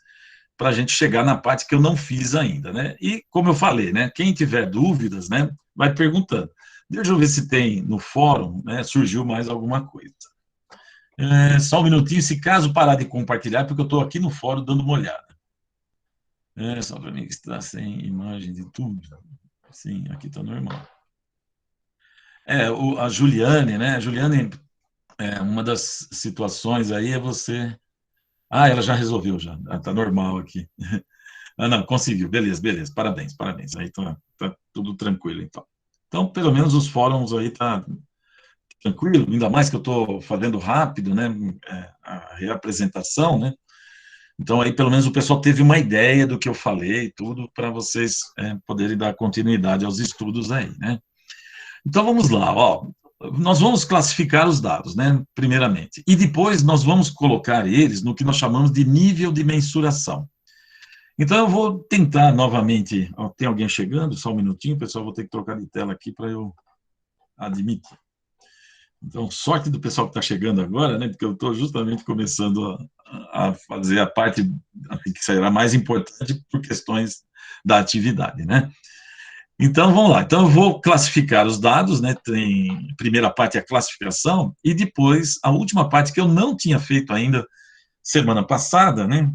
para a gente chegar na parte que eu não fiz ainda, né? E, como eu falei, né, quem tiver dúvidas, né, vai perguntando. Deixa eu ver se tem no fórum, né, surgiu mais alguma coisa. Só um minutinho, se caso parar de compartilhar, porque eu estou aqui no fórum dando uma olhada. Só para mim que está sem imagem de tudo. Sim, aqui está normal. A Juliane, né? A Juliane, uma das situações aí é você. Ela já resolveu, já. Está normal aqui. Não, conseguiu. Beleza, beleza. Parabéns, parabéns. Aí tá tudo tranquilo, então. Então, pelo menos os fóruns aí tá tranquilo, ainda mais que eu estou fazendo rápido, né? A reapresentação, né? Então, aí, pelo menos, o pessoal teve uma ideia do que eu falei, tudo, para vocês poderem dar continuidade aos estudos aí, né? Então, vamos lá, ó. Nós vamos classificar os dados, né, primeiramente, e depois nós vamos colocar eles no que nós chamamos de nível de mensuração. Então, eu vou tentar novamente. Ó, tem alguém chegando? Só um minutinho, pessoal, vou ter que trocar de tela aqui para eu admitir. Então, sorte do pessoal que está chegando agora, né, porque eu estou justamente começando a fazer a parte assim, que será mais importante por questões da atividade, né? Então, vamos lá. Então, eu vou classificar os dados, né? Tem a primeira parte é a classificação, e depois a última parte que eu não tinha feito ainda semana passada, né?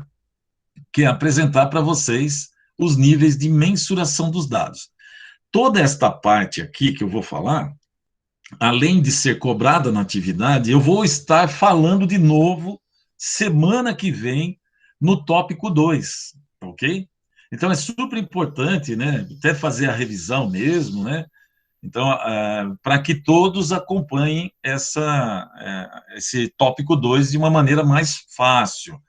Que é apresentar para vocês os níveis de mensuração dos dados. Toda esta parte aqui que eu vou falar, além de ser cobrada na atividade, eu vou estar falando de novo semana que vem no tópico 2, ok? Então, é super importante, né, até fazer a revisão mesmo, né, então, para que todos acompanhem esse tópico 2 de uma maneira mais fácil,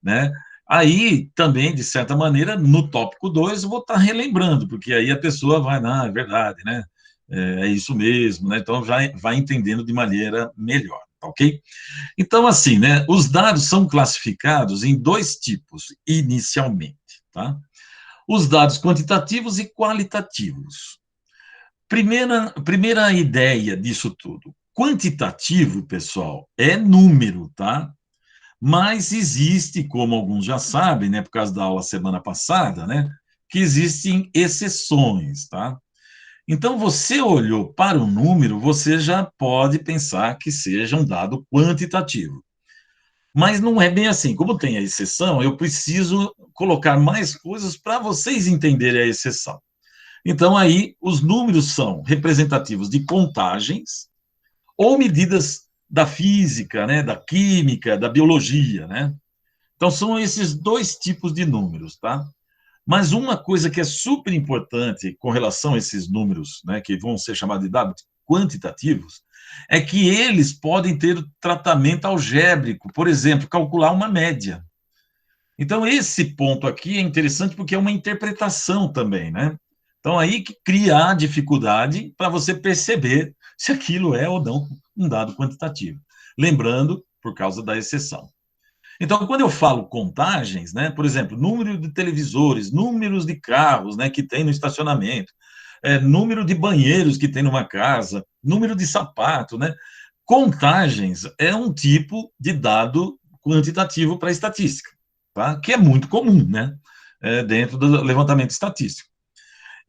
né? Aí, também, de certa maneira, no tópico 2, eu vou estar relembrando, porque aí a pessoa vai, é verdade, né? É isso mesmo, né? Então, já vai entendendo de maneira melhor, tá ok? Então, assim, né? Os dados são classificados em dois tipos, inicialmente, tá? Os dados quantitativos e qualitativos. Primeira ideia disso tudo. Quantitativo, pessoal, é número, tá? Mas existe, como alguns já sabem, né, por causa da aula semana passada, né, que existem exceções, tá? Então, você olhou para o número, você já pode pensar que seja um dado quantitativo. Mas não é bem assim. Como tem a exceção, eu preciso colocar mais coisas para vocês entenderem a exceção. Então, aí, os números são representativos de contagens ou medidas da física, né, da química, da biologia, né? Então, são esses dois tipos de números, tá? Mas uma coisa que é super importante com relação a esses números, né, que vão ser chamados de dados quantitativos, é que eles podem ter tratamento algébrico, por exemplo, calcular uma média. Então, esse ponto aqui é interessante porque é uma interpretação também, né? Então, aí que cria a dificuldade para você perceber se aquilo é ou não um dado quantitativo. Lembrando, por causa da exceção. Então, quando eu falo contagens, né, por exemplo, número de televisores, números de carros, né, que tem no estacionamento, número de banheiros que tem numa casa, número de sapato, né, contagens é um tipo de dado quantitativo para a estatística, tá? Que é muito comum, né, dentro do levantamento estatístico.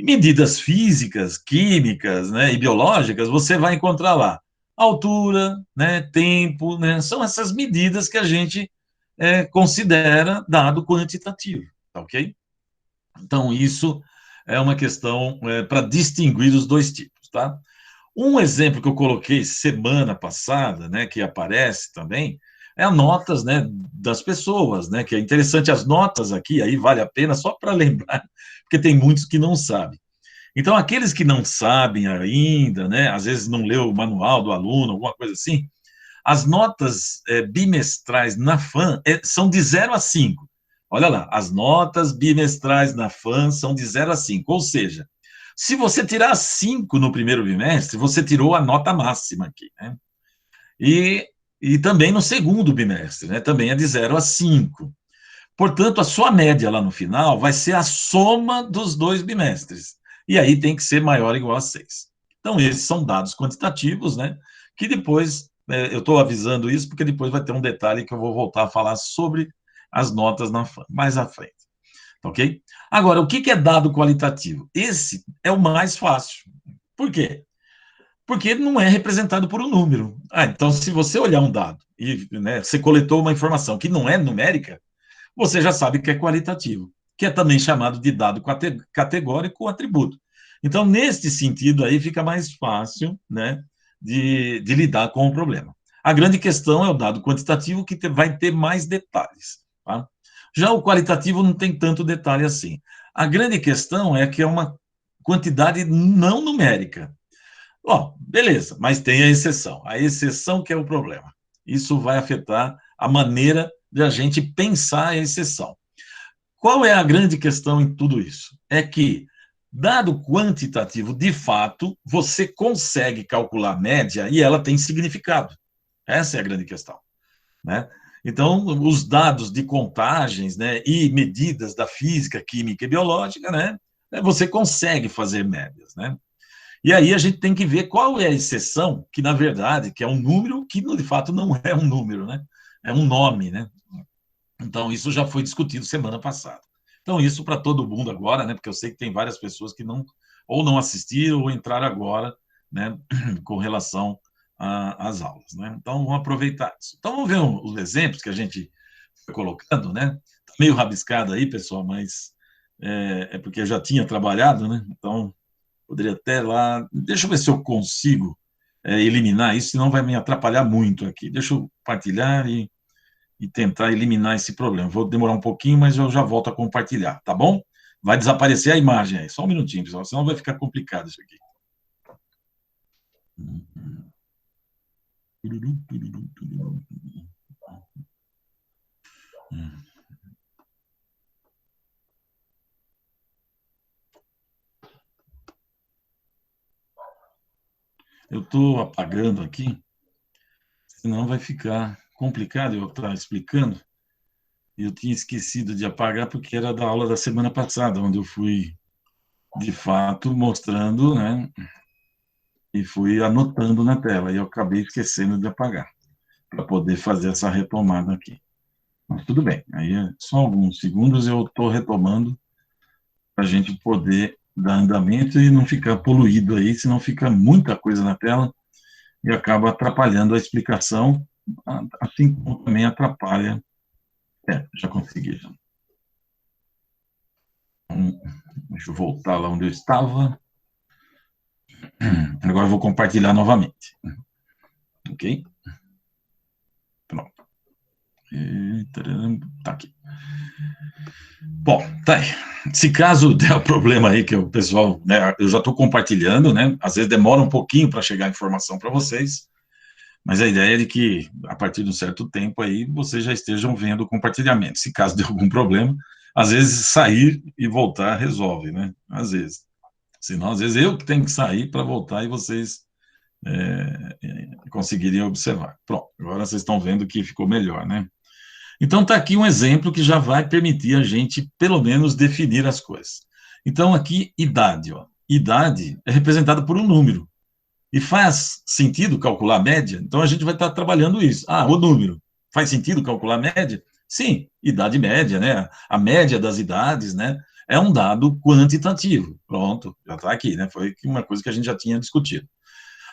Medidas físicas, químicas, né, e biológicas, você vai encontrar lá altura, né, tempo, né, são essas medidas que a gente considera dado quantitativo, tá ok? Então, isso é uma questão para distinguir os dois tipos, tá? Um exemplo que eu coloquei semana passada, né, que aparece também, é as notas, né, das pessoas, né, que é interessante as notas aqui, aí vale a pena só para lembrar, porque tem muitos que não sabem. Então, aqueles que não sabem ainda, né, às vezes não leu o manual do aluno, alguma coisa assim, as notas bimestrais na FAM são de 0 a 5. Olha lá, as notas bimestrais na FAM são de 0 a 5, ou seja, se você tirar 5 no primeiro bimestre, você tirou a nota máxima aqui, né? E também no segundo bimestre, né? Também é de 0 a 5. Portanto, a sua média lá no final vai ser a soma dos dois bimestres. E aí tem que ser maior ou igual a 6. Então, esses são dados quantitativos, né? Que depois, eu estou avisando isso porque depois vai ter um detalhe que eu vou voltar a falar sobre as notas na FAM, mais à frente. Ok? Agora, o que é dado qualitativo? Esse é o mais fácil. Por quê? Porque ele não é representado por um número. Então, se você olhar um dado e, né, você coletou uma informação que não é numérica, você já sabe que é qualitativo, que é também chamado de dado categórico ou atributo. Então, nesse sentido aí, fica mais fácil, né, de lidar com o problema. A grande questão é o dado quantitativo, que vai ter mais detalhes. Tá? Já o qualitativo não tem tanto detalhe assim. A grande questão é que é uma quantidade não numérica. Bom, beleza, mas tem a exceção. A exceção que é o problema. Isso vai afetar a maneira de a gente pensar a exceção. Qual é a grande questão em tudo isso? É que, dado quantitativo, de fato, você consegue calcular a média e ela tem significado. Essa é a grande questão, né? Então, os dados de contagens, né, e medidas da física, química e biológica, né, você consegue fazer médias, né? E aí a gente tem que ver qual é a exceção, que na verdade que é um número que de fato não é um número, né? É um nome, né? Então isso já foi discutido semana passada. Então isso para todo mundo agora, né? Porque eu sei que tem várias pessoas que não assistiram ou entraram agora, né? Com relação às aulas, né? Então vamos aproveitar isso. Então vamos ver os exemplos que a gente foi colocando, né? Tá meio rabiscado aí, pessoal, mas é porque eu já tinha trabalhado, né? Então poderia até lá. Deixa eu ver se eu consigo eliminar isso, senão vai me atrapalhar muito aqui. Deixa eu partilhar e tentar eliminar esse problema. Vou demorar um pouquinho, mas eu já volto a compartilhar, tá bom? Vai desaparecer a imagem aí. Só um minutinho, pessoal, senão vai ficar complicado isso aqui. Eu estou apagando aqui, senão vai ficar complicado eu estar explicando. Eu tinha esquecido de apagar porque era da aula da semana passada, onde eu fui, de fato, mostrando, né, e fui anotando na tela, e eu acabei esquecendo de apagar, para poder fazer essa retomada aqui. Mas tudo bem, aí é só alguns segundos eu estou retomando para a gente poder dar andamento e não ficar poluído aí, senão fica muita coisa na tela e acaba atrapalhando a explicação, assim como também atrapalha. Já consegui. Já. Então, deixa eu voltar lá onde eu estava. Agora eu vou compartilhar novamente. Ok? Pronto. Tá aqui. Bom, tá aí. Se caso der problema aí, que o pessoal, né, eu já estou compartilhando, né? Às vezes demora um pouquinho para chegar a informação para vocês, mas a ideia é de que, a partir de um certo tempo aí, vocês já estejam vendo o compartilhamento. Se caso der algum problema, às vezes sair e voltar resolve, né? Às vezes. Senão, às vezes eu que tenho que sair para voltar e vocês conseguiriam observar. Pronto, agora vocês estão vendo que ficou melhor, né? Então, está aqui um exemplo que já vai permitir a gente, pelo menos, definir as coisas. Então, aqui, idade. Ó. Idade é representada por um número. E faz sentido calcular a média? Então, a gente vai estar trabalhando isso. O número. Faz sentido calcular a média? Sim, idade média, né? A média das idades, né? É um dado quantitativo. Pronto, já está aqui, né? Foi uma coisa que a gente já tinha discutido.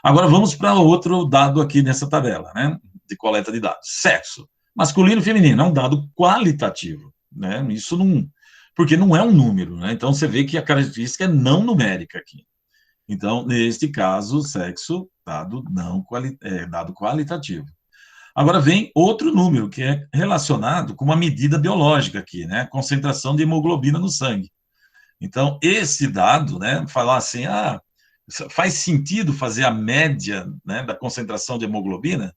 Agora, vamos para outro dado aqui nessa tabela, né? De coleta de dados. Sexo. Masculino e feminino, é um dado qualitativo, né? Isso não, porque não é um número, né? Então você vê que a característica é não numérica aqui. Então, neste caso, sexo, dado qualitativo. Agora vem outro número que é relacionado com uma medida biológica aqui, né? Concentração de hemoglobina no sangue. Então, esse dado, né? Falar assim, faz sentido fazer a média, né, da concentração de hemoglobina?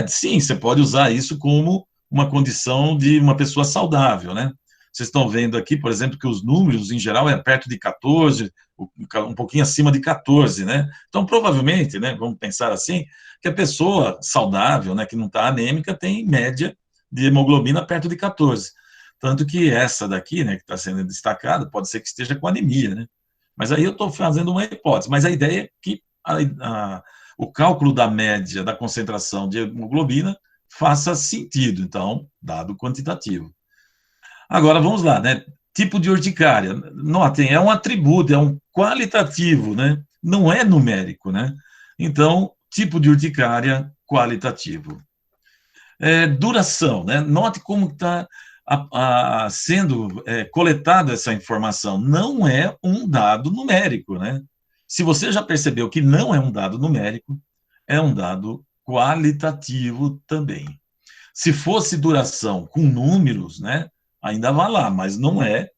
Sim, você pode usar isso como uma condição de uma pessoa saudável, né? Vocês estão vendo aqui, por exemplo, que os números, em geral, é perto de 14, um pouquinho acima de 14, né? Então, provavelmente, né, vamos pensar assim, que a pessoa saudável, né, que não está anêmica, tem média de hemoglobina perto de 14. Tanto que essa daqui, né, que está sendo destacada, pode ser que esteja com anemia, né? Mas aí eu estou fazendo uma hipótese, mas a ideia é que o cálculo da média da concentração de hemoglobina faça sentido, então, dado quantitativo. Agora, vamos lá, né? Tipo de urticária. Notem, é um atributo, é um qualitativo, né? Não é numérico, né? Então, tipo de urticária qualitativo. Duração, né? Note como está sendo coletada essa informação. Não é um dado numérico, né? Se você já percebeu que não é um dado numérico, é um dado qualitativo também. Se fosse duração com números, né, ainda vai lá, mas não é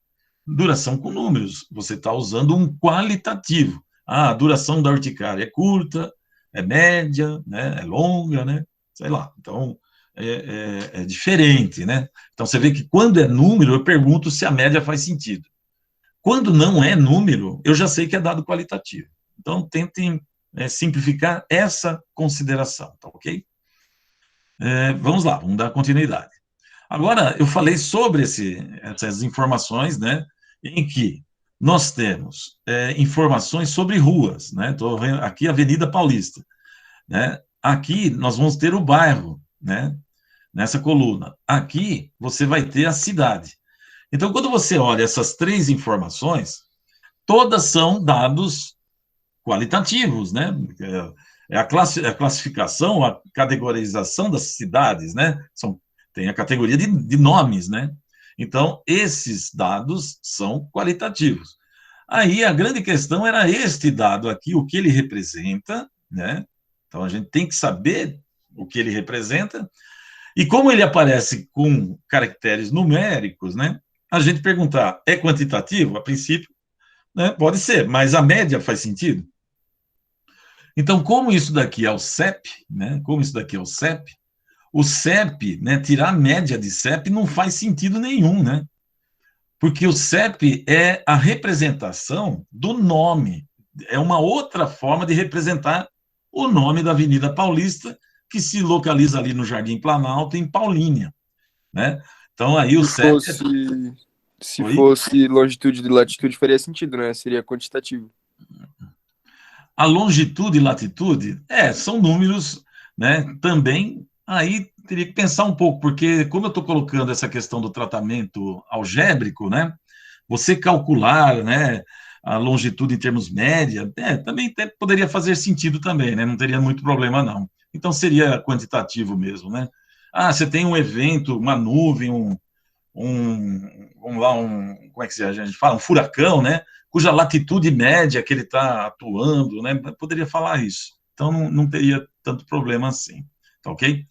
duração com números. Você está usando um qualitativo. A duração da urticária é curta, é média, né, é longa, né? Sei lá. Então, é diferente, né? Então, você vê que quando é número, eu pergunto se a média faz sentido. Quando não é número, eu já sei que é dado qualitativo. Então, tentem simplificar essa consideração, tá ok? Vamos lá, vamos dar continuidade. Agora, eu falei sobre essas informações, né, em que nós temos informações sobre ruas, né? Estou vendo aqui Avenida Paulista, né? Aqui nós vamos ter o bairro, né? Nessa coluna. Aqui você vai ter a cidade. Então, quando você olha essas três informações, todas são dados qualitativos, né? É a classificação, a categorização das cidades, né? Tem a categoria de nomes, né? Então, esses dados são qualitativos. Aí, a grande questão era este dado aqui, o que ele representa, né? Então, a gente tem que saber o que ele representa, e como ele aparece com caracteres numéricos, né? A gente perguntar, é quantitativo? A princípio, né? Pode ser, mas a média faz sentido? Então, como isso daqui é o CEP, né? Como isso daqui é o CEP, né? Tirar a média de CEP não faz sentido nenhum, né? Porque o CEP é a representação do nome, é uma outra forma de representar o nome da Avenida Paulista, que se localiza ali no Jardim Planalto, em Paulínia, né? Então, aí o Se CEP... fosse, se Oi? fosse longitude e latitude, faria sentido, né? Seria quantitativo. A longitude e latitude, são números, né, também, aí teria que pensar um pouco, porque como eu estou colocando essa questão do tratamento algébrico, né, você calcular, né, a longitude em termos média, também poderia fazer sentido também, né, não teria muito problema não. Então seria quantitativo mesmo, né. Você tem um evento, uma nuvem, vamos lá, como é que a gente fala? Um furacão, né? Cuja latitude média que ele está atuando, né? Poderia falar isso. Então, não teria tanto problema assim, tá ok?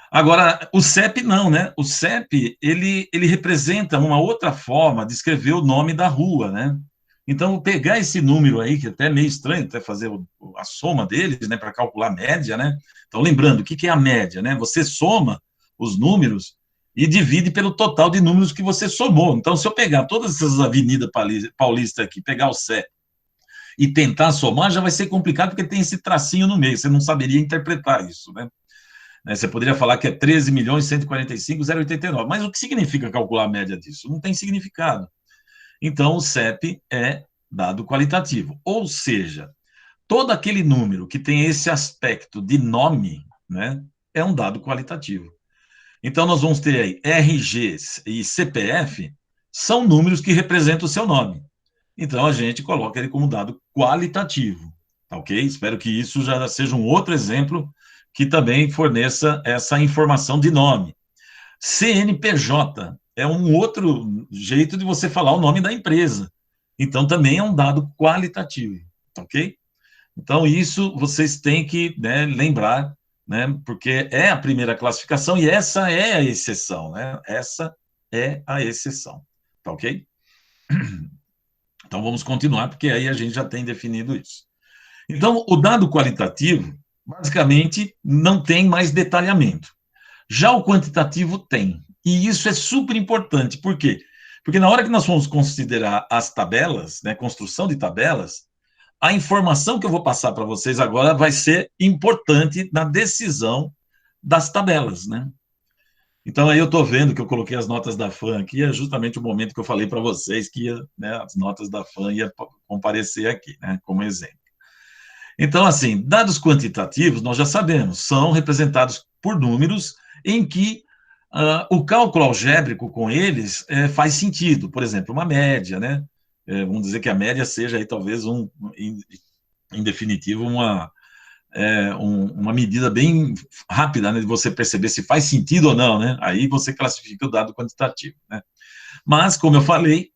Agora, o CEP não, né? O CEP, ele representa uma outra forma de escrever o nome da rua, né? Então, pegar esse número aí, que até é meio estranho, até fazer a soma deles, né, para calcular a média, né? Então, lembrando, o que é a média, né? Você soma os números e divide pelo total de números que você somou. Então, se eu pegar todas essas avenidas paulistas aqui, pegar o CEP e tentar somar, já vai ser complicado, porque tem esse tracinho no meio, você não saberia interpretar isso, né? Você poderia falar que é 13.145.089, mas o que significa calcular a média disso? Não tem significado. Então, o CEP é dado qualitativo, ou seja, todo aquele número que tem esse aspecto de nome, né, é um dado qualitativo. Então, nós vamos ter aí RGs e CPF, são números que representam o seu nome. Então, a gente coloca ele como dado qualitativo, tá ok? Espero que isso já seja um outro exemplo que também forneça essa informação de nome. CNPJ é um outro jeito de você falar o nome da empresa. Então, também é um dado qualitativo, tá ok? Então, isso vocês têm que, né, lembrar, né, porque é a primeira classificação e essa é a exceção, né? Essa é a exceção, tá ok? Então, vamos continuar, porque aí a gente já tem definido isso. Então, o dado qualitativo, basicamente, não tem mais detalhamento. Já o quantitativo tem. E isso é super importante. Por quê? Porque na hora que nós vamos considerar as tabelas, né, construção de tabelas, a informação que eu vou passar para vocês agora vai ser importante na decisão das tabelas, né? Então, aí eu estou vendo que eu coloquei as notas da FAM aqui, é justamente o momento que eu falei para vocês que né, as notas da FAM iam comparecer aqui, né, como exemplo. Então, assim, dados quantitativos, nós já sabemos, são representados por números em que o cálculo algébrico com eles faz sentido. Por exemplo, uma média, né? Vamos dizer que a média seja aí talvez em definitivo, uma medida bem rápida, né, de você perceber se faz sentido ou não, né? Aí você classifica o dado quantitativo, né? Mas, como eu falei,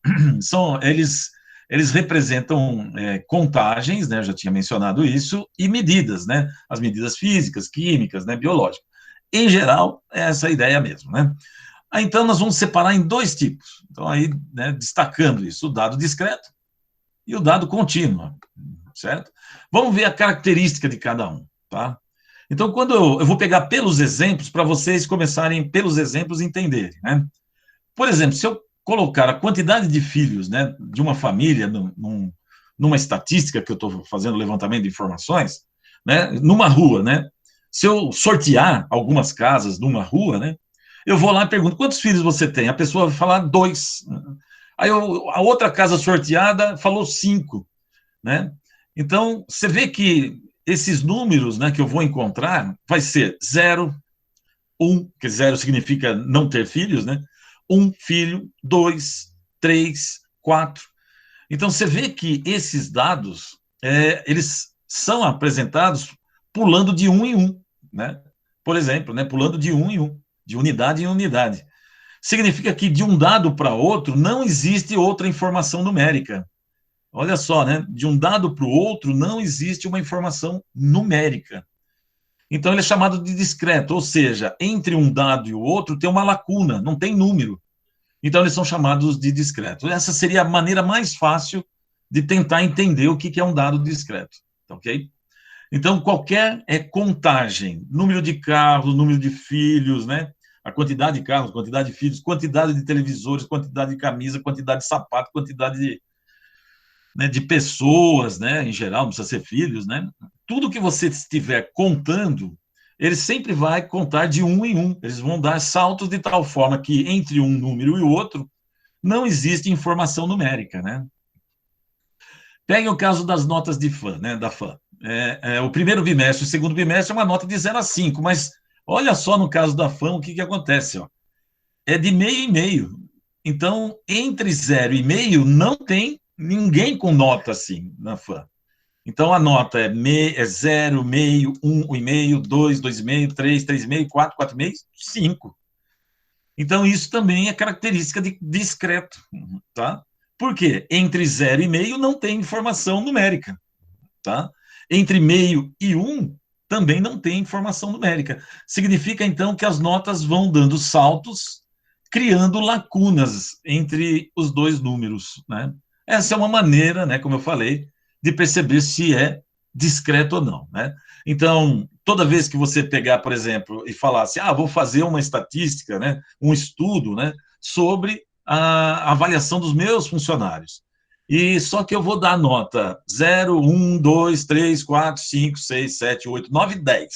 eles representam contagens, né? Eu já tinha mencionado isso, e medidas, né? As medidas físicas, químicas, né? Biológicas. Em geral, é essa a ideia mesmo, né? Aí, então, nós vamos separar em dois tipos. Então, aí, né, destacando isso, o dado discreto e o dado contínuo, certo? Vamos ver a característica de cada um, tá? Então, quando eu vou pegar pelos exemplos, para vocês começarem, pelos exemplos, entenderem, né? Por exemplo, se eu colocar a quantidade de filhos, né, de uma família numa estatística que eu estou fazendo levantamento de informações, né, numa rua, né? Se eu sortear algumas casas numa rua, né, eu vou lá e pergunto, quantos filhos você tem? A pessoa vai falar 2. Aí a outra casa sorteada falou 5, né? Então, você vê que esses números, né, que eu vou encontrar vai ser 0, 1, que 0 significa não ter filhos, né? 1 filho, 2, 3, 4. Então, você vê que esses dados, eles são apresentados pulando de um em um, né? Por exemplo, né, pulando de um em um, de unidade em unidade. Significa que de um dado para outro não existe outra informação numérica. Olha só, né? De um dado para o outro não existe uma informação numérica. Então, ele é chamado de discreto, ou seja, entre um dado e o outro tem uma lacuna, não tem número. Então, eles são chamados de discreto. Essa seria a maneira mais fácil de tentar entender o que é um dado discreto, ok? Então, qualquer contagem, número de carros, número de filhos, né? A quantidade de carros, quantidade de filhos, quantidade de televisores, quantidade de camisa, quantidade de sapato, quantidade de pessoas, né? Em geral, não precisa ser filhos, né? Tudo que você estiver contando, ele sempre vai contar de um em um. Eles vão dar saltos de tal forma que entre um número e o outro não existe informação numérica, né? Pegue o caso das notas de FAM, né? Da FAM. O primeiro bimestre, o segundo bimestre é uma nota de 0 a 5, mas olha só no caso da FAM o que acontece, ó. É de meio e meio. Então, entre 0 e meio não tem ninguém com nota assim na FAM. Então, a nota é 0, meio, 1, 1,5, 2, 2,5, 3, 3,5, 4, 4,5, 5. Então, isso também é característica de discreto, tá? Por quê? Entre 0 e meio não tem informação numérica, tá? Entre meio e 1 também não tem informação numérica. Significa, então, que as notas vão dando saltos, criando lacunas entre os dois números, né? Essa é uma maneira, né, como eu falei, de perceber se é discreto ou não, né? Então, toda vez que você pegar, por exemplo, e falar assim, vou fazer uma estatística, né, um estudo, né, sobre a avaliação dos meus funcionários, e só que eu vou dar nota 0, 1, 2, 3, 4, 5, 6, 7, 8, 9, 10.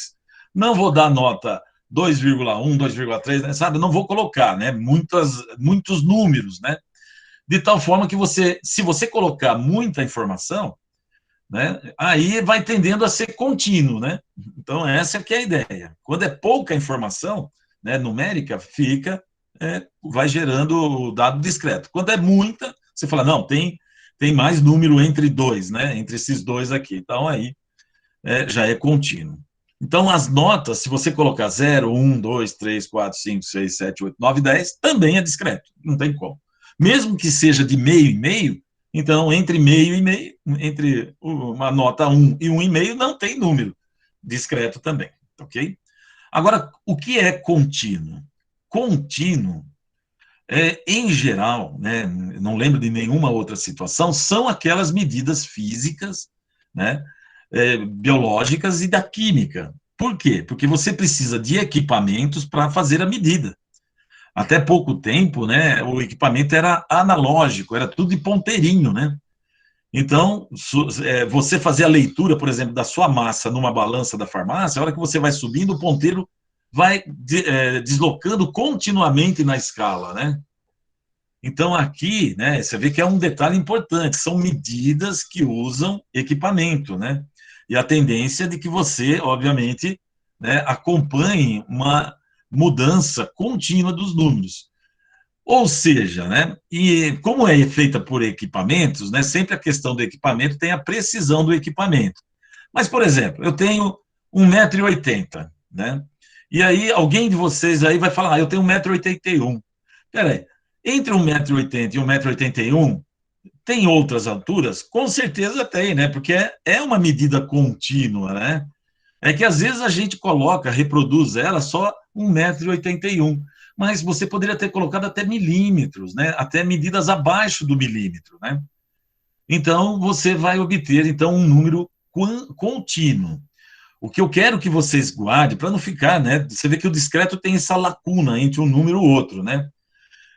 Não vou dar nota 2,1, 2,3, né, sabe? Não vou colocar, né, muitos números, né? De tal forma que se você colocar muita informação, né, aí vai tendendo a ser contínuo, né? Então, essa que é a ideia. Quando é pouca informação, né, numérica, vai gerando o dado discreto. Quando é muita, você fala, não, tem mais número entre dois, né? Entre esses dois aqui. Então, aí já é contínuo. Então, as notas, se você colocar 0, 1, 2, 3, 4, 5, 6, 7, 8, 9, 10, também é discreto. Não tem como. Mesmo que seja de meio e meio, então, entre meio e meio, entre uma nota 1 e 1,5, não tem número. Discreto também, ok? Agora, o que é contínuo? Contínuo, em geral, né, não lembro de nenhuma outra situação, são aquelas medidas físicas, né, biológicas e da química. Por quê? Porque você precisa de equipamentos para fazer a medida. Até pouco tempo, né, o equipamento era analógico, era tudo de ponteirinho, né? Então, você fazer a leitura, por exemplo, da sua massa numa balança da farmácia, a hora que você vai subindo, o ponteiro vai deslocando continuamente na escala, né? Então, aqui, né, você vê que é um detalhe importante, são medidas que usam equipamento, né? E a tendência é de que você, obviamente, né, acompanhe uma mudança contínua dos números. Ou seja, né, e como é feita por equipamentos, né, sempre a questão do equipamento tem a precisão do equipamento. Mas, por exemplo, eu tenho 1,80 m, né? E aí alguém de vocês aí vai falar, eu tenho 1,81 m. Peraí, entre 1,80 m e 1,81 m, tem outras alturas? Com certeza tem, né? Porque é uma medida contínua, né? É que às vezes a gente coloca, reproduz ela só 1,81 m, mas você poderia ter colocado até milímetros, né? Até medidas abaixo do milímetro, né? Então, você vai obter, então, um número contínuo. O que eu quero que vocês guardem, para não ficar, né? Você vê que o discreto tem essa lacuna entre um número e o outro, né?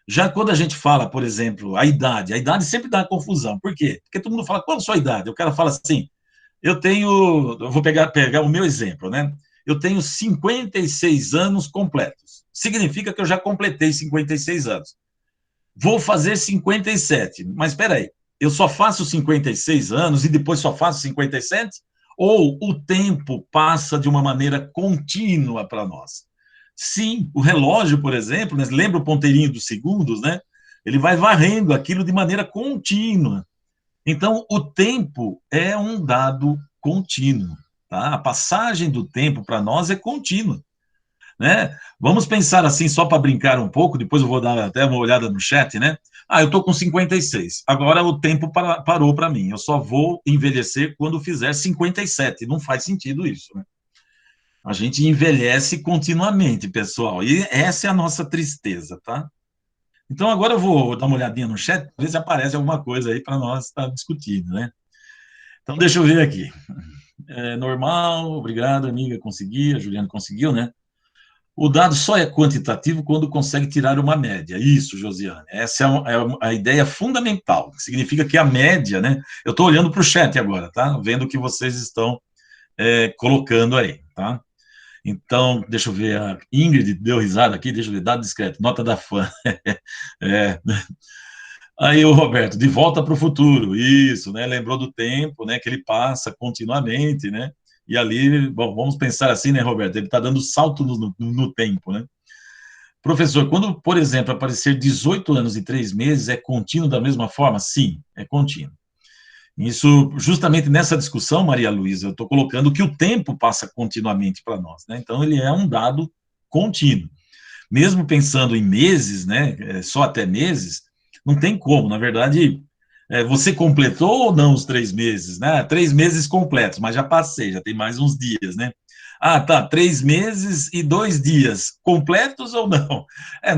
Já quando a gente fala, por exemplo, a idade sempre dá confusão. Por quê? Porque todo mundo fala, qual a sua idade? O cara fala assim, eu vou pegar o meu exemplo, né? Eu tenho 56 anos completos. Significa que eu já completei 56 anos. Vou fazer 57, mas espera aí, eu só faço 56 anos e depois só faço 57? Ou o tempo passa de uma maneira contínua para nós? Sim, o relógio, por exemplo, né, lembra o ponteirinho dos segundos, né? Ele vai varrendo aquilo de maneira contínua. Então, o tempo é um dado contínuo, tá? A passagem do tempo para nós é contínua, né? Vamos pensar assim, só para brincar um pouco, depois eu vou dar até uma olhada no chat, né? Ah, eu estou com 56, agora o tempo parou para mim, eu só vou envelhecer quando fizer 57, não faz sentido isso, né? A gente envelhece continuamente, pessoal, e essa é a nossa tristeza, tá? Então, agora eu vou dar uma olhadinha no chat, ver se aparece alguma coisa aí para nós estar discutindo, né? Então, deixa eu ver aqui. É normal, obrigado, amiga, consegui, a Juliana conseguiu, né? O dado só é quantitativo quando consegue tirar uma média. Isso, Josiane. Essa é a ideia fundamental. Significa que a média, né? Eu estou olhando para o chat agora, tá? Vendo o que vocês estão colocando aí, tá? Então, deixa eu ver, a Ingrid deu risada aqui, deixa eu ver, dado discreto, nota da fã. É. Aí o Roberto, de volta para o futuro, isso, né? Lembrou do tempo, né? Que ele passa continuamente, né? E ali, bom, vamos pensar assim, né, Roberto? Ele está dando salto no tempo, né? Professor, quando, por exemplo, aparecer 18 anos e 3 meses, é contínuo da mesma forma? Sim, é contínuo. Isso, justamente nessa discussão, Maria Luísa, eu estou colocando que o tempo passa continuamente para nós, né? Então, ele é um dado contínuo. Mesmo pensando em meses, né, só até meses, não tem como. Na verdade, você completou ou não os 3 meses, né? 3 meses completos, mas já passei, já tem mais uns dias, né? Ah, tá, 3 meses e 2 dias, completos ou não?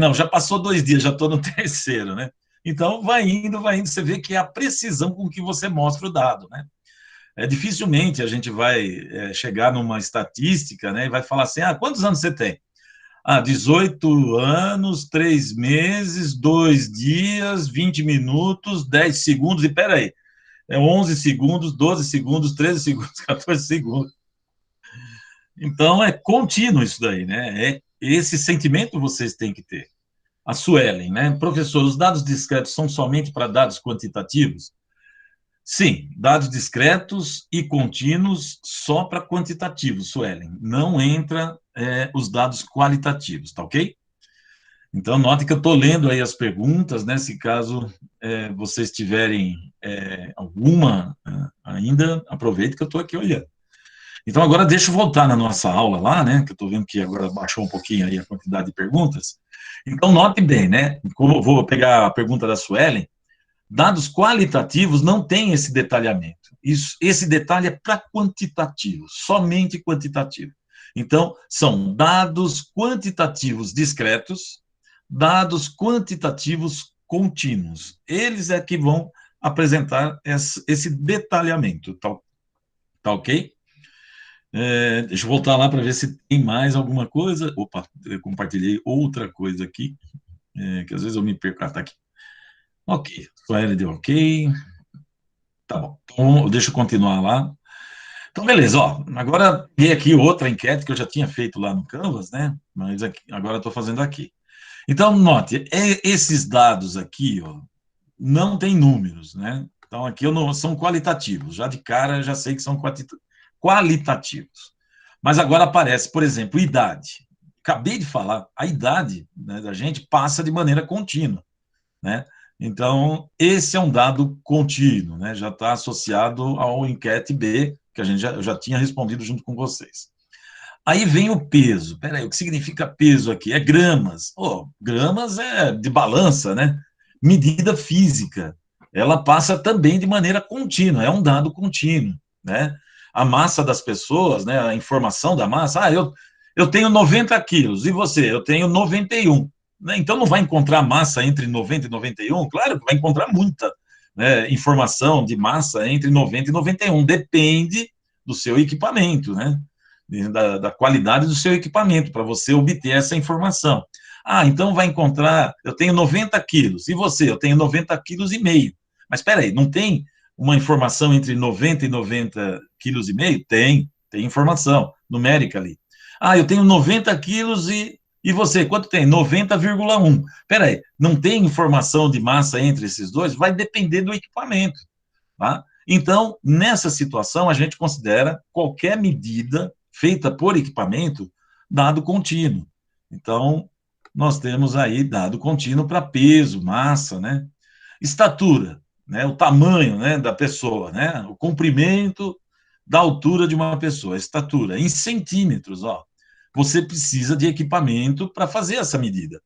Não, já passou 2 dias, já estou no terceiro, né? Então, vai indo, você vê que é a precisão com que você mostra o dado, né? Dificilmente a gente vai chegar numa estatística, né, e vai falar assim, quantos anos você tem? 18 anos, 3 meses, 2 dias, 20 minutos, 10 segundos, e peraí, 11 segundos, 12 segundos, 13 segundos, 14 segundos. Então, é contínuo isso daí, né? Esse sentimento vocês têm que ter. A Suelen, né? Professor, os dados discretos são somente para dados quantitativos? Sim, dados discretos e contínuos só para quantitativos, Suelen. Não entra os dados qualitativos, tá ok? Então, note que eu estou lendo aí as perguntas, né? Se caso vocês tiverem alguma ainda, aproveite que eu estou aqui olhando. Então, agora deixa eu voltar na nossa aula lá, né? Que eu estou vendo que agora baixou um pouquinho aí a quantidade de perguntas. Então, note bem, né? Como eu vou pegar a pergunta da Suelen, dados qualitativos não têm esse detalhamento. Esse detalhe é para quantitativo, somente quantitativo. Então, são dados quantitativos discretos, dados quantitativos contínuos. Eles é que vão apresentar esse detalhamento, tá ok? Deixa eu voltar lá para ver se tem mais alguma coisa. Opa, eu compartilhei outra coisa aqui. que às vezes eu me perco. Ah, tá aqui. Ok, Sueli deu ok. Tá bom. Então, deixa eu continuar lá. Então, beleza, ó. Agora peguei aqui outra enquete que eu já tinha feito lá no Canvas, né? Mas agora estou fazendo aqui. Então, note, esses dados aqui, ó, não tem números, né? Então, aqui eu não, são qualitativos. Já de cara, eu já sei que são qualitativos. Mas agora aparece, por exemplo, idade. Acabei de falar, a idade, né, da gente passa de maneira contínua, né? Então, esse é um dado contínuo, né? Já está associado ao enquete B, que a gente já tinha respondido junto com vocês. Aí vem o peso. Peraí, o que significa peso aqui? É gramas. Oh, gramas é de balança, né? Medida física. Ela passa também de maneira contínua, é um dado contínuo, né? A massa das pessoas, né? A informação da massa. Ah, eu tenho 90 quilos, e você? Eu tenho 91. Né? Então não vai encontrar massa entre 90 e 91? Claro que vai encontrar muita, né, informação de massa entre 90 e 91. Depende do seu equipamento, né? Da qualidade do seu equipamento, para você obter essa informação. Ah, então vai encontrar, eu tenho 90 quilos, e você? Eu tenho 90 quilos e meio. Mas espera aí, não tem uma informação entre 90 e 90 quilos e meio? Tem informação numérica ali. Ah, eu tenho 90 quilos e você, quanto tem? 90,1. Espera aí, não tem informação de massa entre esses dois? Vai depender do equipamento, tá? Então, nessa situação, a gente considera qualquer medida feita por equipamento dado contínuo. Então, nós temos aí dado contínuo para peso, massa, né? Estatura, né? O tamanho, né, da pessoa, né? O comprimento da altura de uma pessoa, estatura, em centímetros, ó. Você precisa de equipamento para fazer essa medida.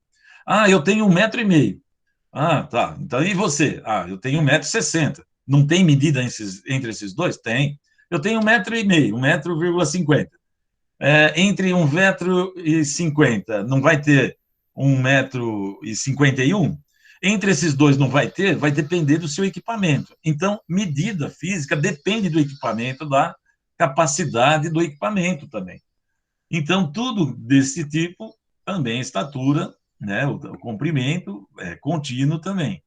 Ah, eu tenho 1,5 m. Ah, tá. Então, e você? Ah, eu tenho 1,60 m. Não tem medida entre esses dois? Tem. Eu tenho 1,5 m, 1,50 m. Entre 1,50 m, não vai ter 1,51 m? Entre esses dois não vai ter? Vai depender do seu equipamento. Então, medida física depende do equipamento, da capacidade do equipamento também. Então, tudo desse tipo também, estatura, né, o comprimento é contínuo também.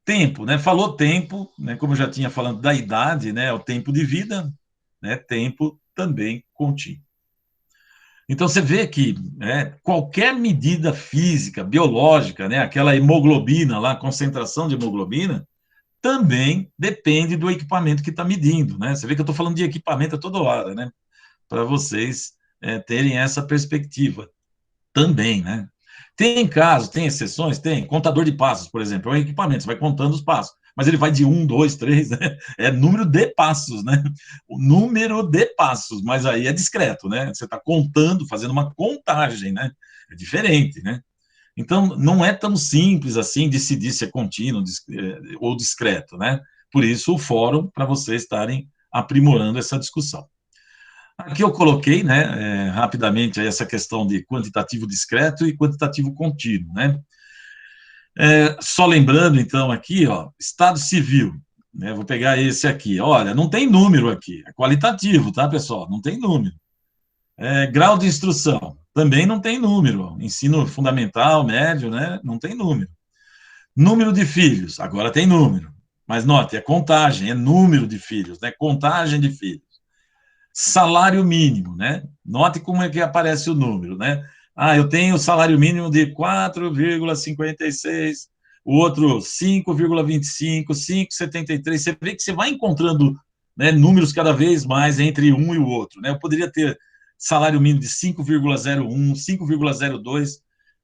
Tempo, né? Falou tempo, né? Como eu já tinha falando da idade, né? O tempo de vida, né? Tempo também contínuo. Então você vê que, né, qualquer medida física, biológica, né? Aquela hemoglobina lá, concentração de hemoglobina, também depende do equipamento que está medindo, né? Você vê que eu estou falando de equipamento a toda hora, né? Para vocês terem essa perspectiva também, né? Tem casos, tem exceções? Tem. Contador de passos, por exemplo, é um equipamento, você vai contando os passos, mas ele vai de 1, 2, 3, né? É número de passos, né? O número de passos, mas aí é discreto, né? Você está contando, fazendo uma contagem, né? É diferente, né? Então, não é tão simples assim decidir se é contínuo ou discreto, né? Por isso, o fórum, para vocês estarem aprimorando essa discussão. Aqui eu coloquei, né, rapidamente essa questão de quantitativo discreto e quantitativo contínuo, né? Só lembrando, então, aqui, ó, Estado Civil, né? Vou pegar esse aqui. Olha, não tem número aqui, é qualitativo, tá, pessoal? Não tem número. Grau de instrução, também não tem número. Ensino fundamental, médio, né? Não tem número. Número de filhos, agora tem número. Mas note, é contagem, é número de filhos, né? Contagem de filhos. Salário mínimo, né? Note como é que aparece o número, né? Ah, eu tenho salário mínimo de 4,56, o outro 5,25, 5,73. Você vê que você vai encontrando, né, números cada vez mais entre um e o outro, né? Eu poderia ter salário mínimo de 5,01, 5,02.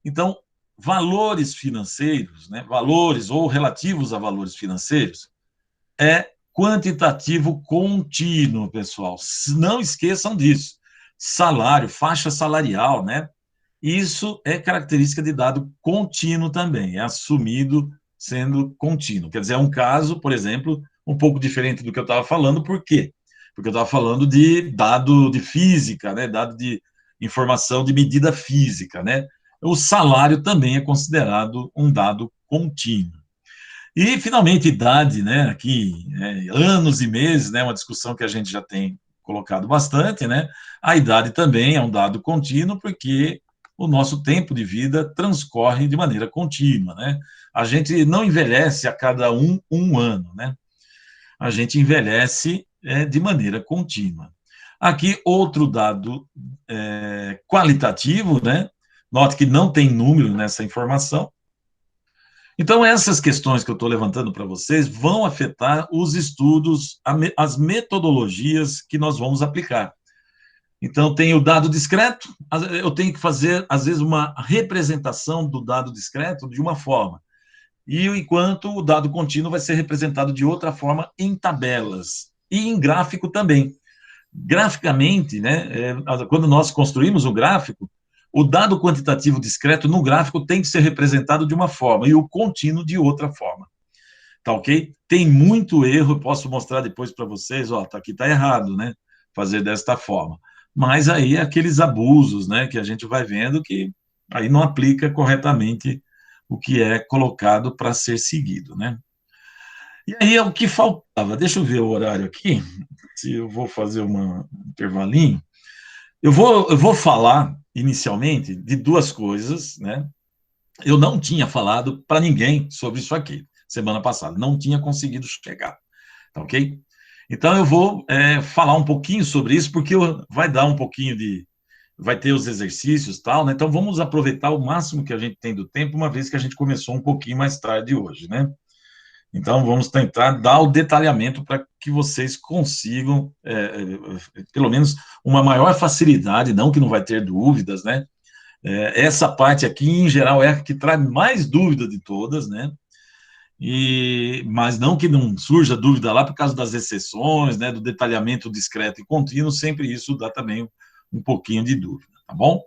Então, valores financeiros, né, valores ou relativos a valores financeiros, é quantitativo contínuo, pessoal. Não esqueçam disso. Salário, faixa salarial, né? Isso é característica de dado contínuo também, é assumido sendo contínuo. Quer dizer, é um caso, por exemplo, um pouco diferente do que eu estava falando, por quê? Porque eu estava falando de dado de física, né? Dado de informação de medida física, né? O salário também é considerado um dado contínuo. E, finalmente, idade, né? Aqui, anos e meses, né? Uma discussão que a gente já tem colocado bastante, né? A idade também é um dado contínuo, porque o nosso tempo de vida transcorre de maneira contínua, né? A gente não envelhece a cada um ano, né? A gente envelhece de maneira contínua. Aqui, outro dado qualitativo, né? Note que não tem número nessa informação. Então, essas questões que eu estou levantando para vocês vão afetar os estudos, as metodologias que nós vamos aplicar. Então, tem o dado discreto, eu tenho que fazer, às vezes, uma representação do dado discreto de uma forma, e enquanto o dado contínuo vai ser representado de outra forma em tabelas, e em gráfico também. Graficamente, né, quando nós construímos o gráfico, o dado quantitativo discreto no gráfico tem que ser representado de uma forma, e o contínuo de outra forma. Tá ok? Tem muito erro, eu posso mostrar depois para vocês, ó, aqui tá errado, né, fazer desta forma. Mas aí aqueles abusos, né, que a gente vai vendo que aí não aplica corretamente o que é colocado para ser seguido, né? E aí é o que faltava. Deixa eu ver o horário aqui, se eu vou fazer um intervalinho. Eu vou falar inicialmente de duas coisas, né? Eu não tinha falado para ninguém sobre isso aqui semana passada, não tinha conseguido chegar, tá ok? Então eu vou falar um pouquinho sobre isso, porque vai dar um pouquinho de. Vai ter os exercícios e tal, né? Então vamos aproveitar o máximo que a gente tem do tempo, uma vez que a gente começou um pouquinho mais tarde hoje, né? Então vamos tentar dar o detalhamento para que vocês consigam, pelo menos, uma maior facilidade, não que não vai ter dúvidas, né? Essa parte aqui, em geral, é a que traz mais dúvida de todas, né? Mas não que não surja dúvida lá por causa das exceções, né, do detalhamento discreto e contínuo, sempre isso dá também um pouquinho de dúvida, tá bom?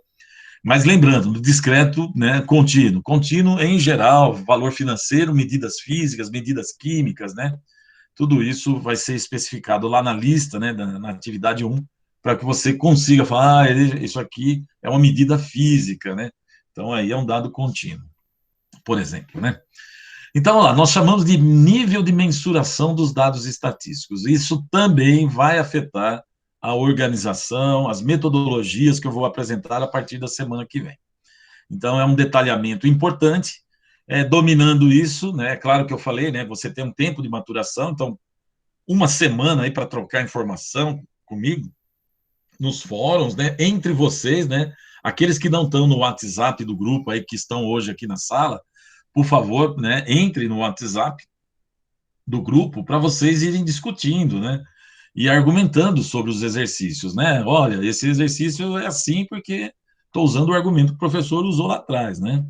Mas lembrando, no discreto, né, contínuo. Contínuo, em geral, valor financeiro, medidas físicas, medidas químicas, né? Tudo isso vai ser especificado lá na lista, né, na atividade 1, para que você consiga falar, isso aqui é uma medida física, né? Então, aí é um dado contínuo, por exemplo, né? Então, lá, nós chamamos de nível de mensuração dos dados estatísticos. Isso também vai afetar a organização, as metodologias que eu vou apresentar a partir da semana que vem. Então, é um detalhamento importante, dominando isso, né? É claro que eu falei, né? Você tem um tempo de maturação, então, uma semana aí para trocar informação comigo, nos fóruns, né? Entre vocês, né? Aqueles que não estão no WhatsApp do grupo aí, que estão hoje aqui na sala, por favor, né, entre no WhatsApp do grupo para vocês irem discutindo, né, e argumentando sobre os exercícios, né? Olha, esse exercício é assim porque estou usando o argumento que o professor usou lá atrás, né?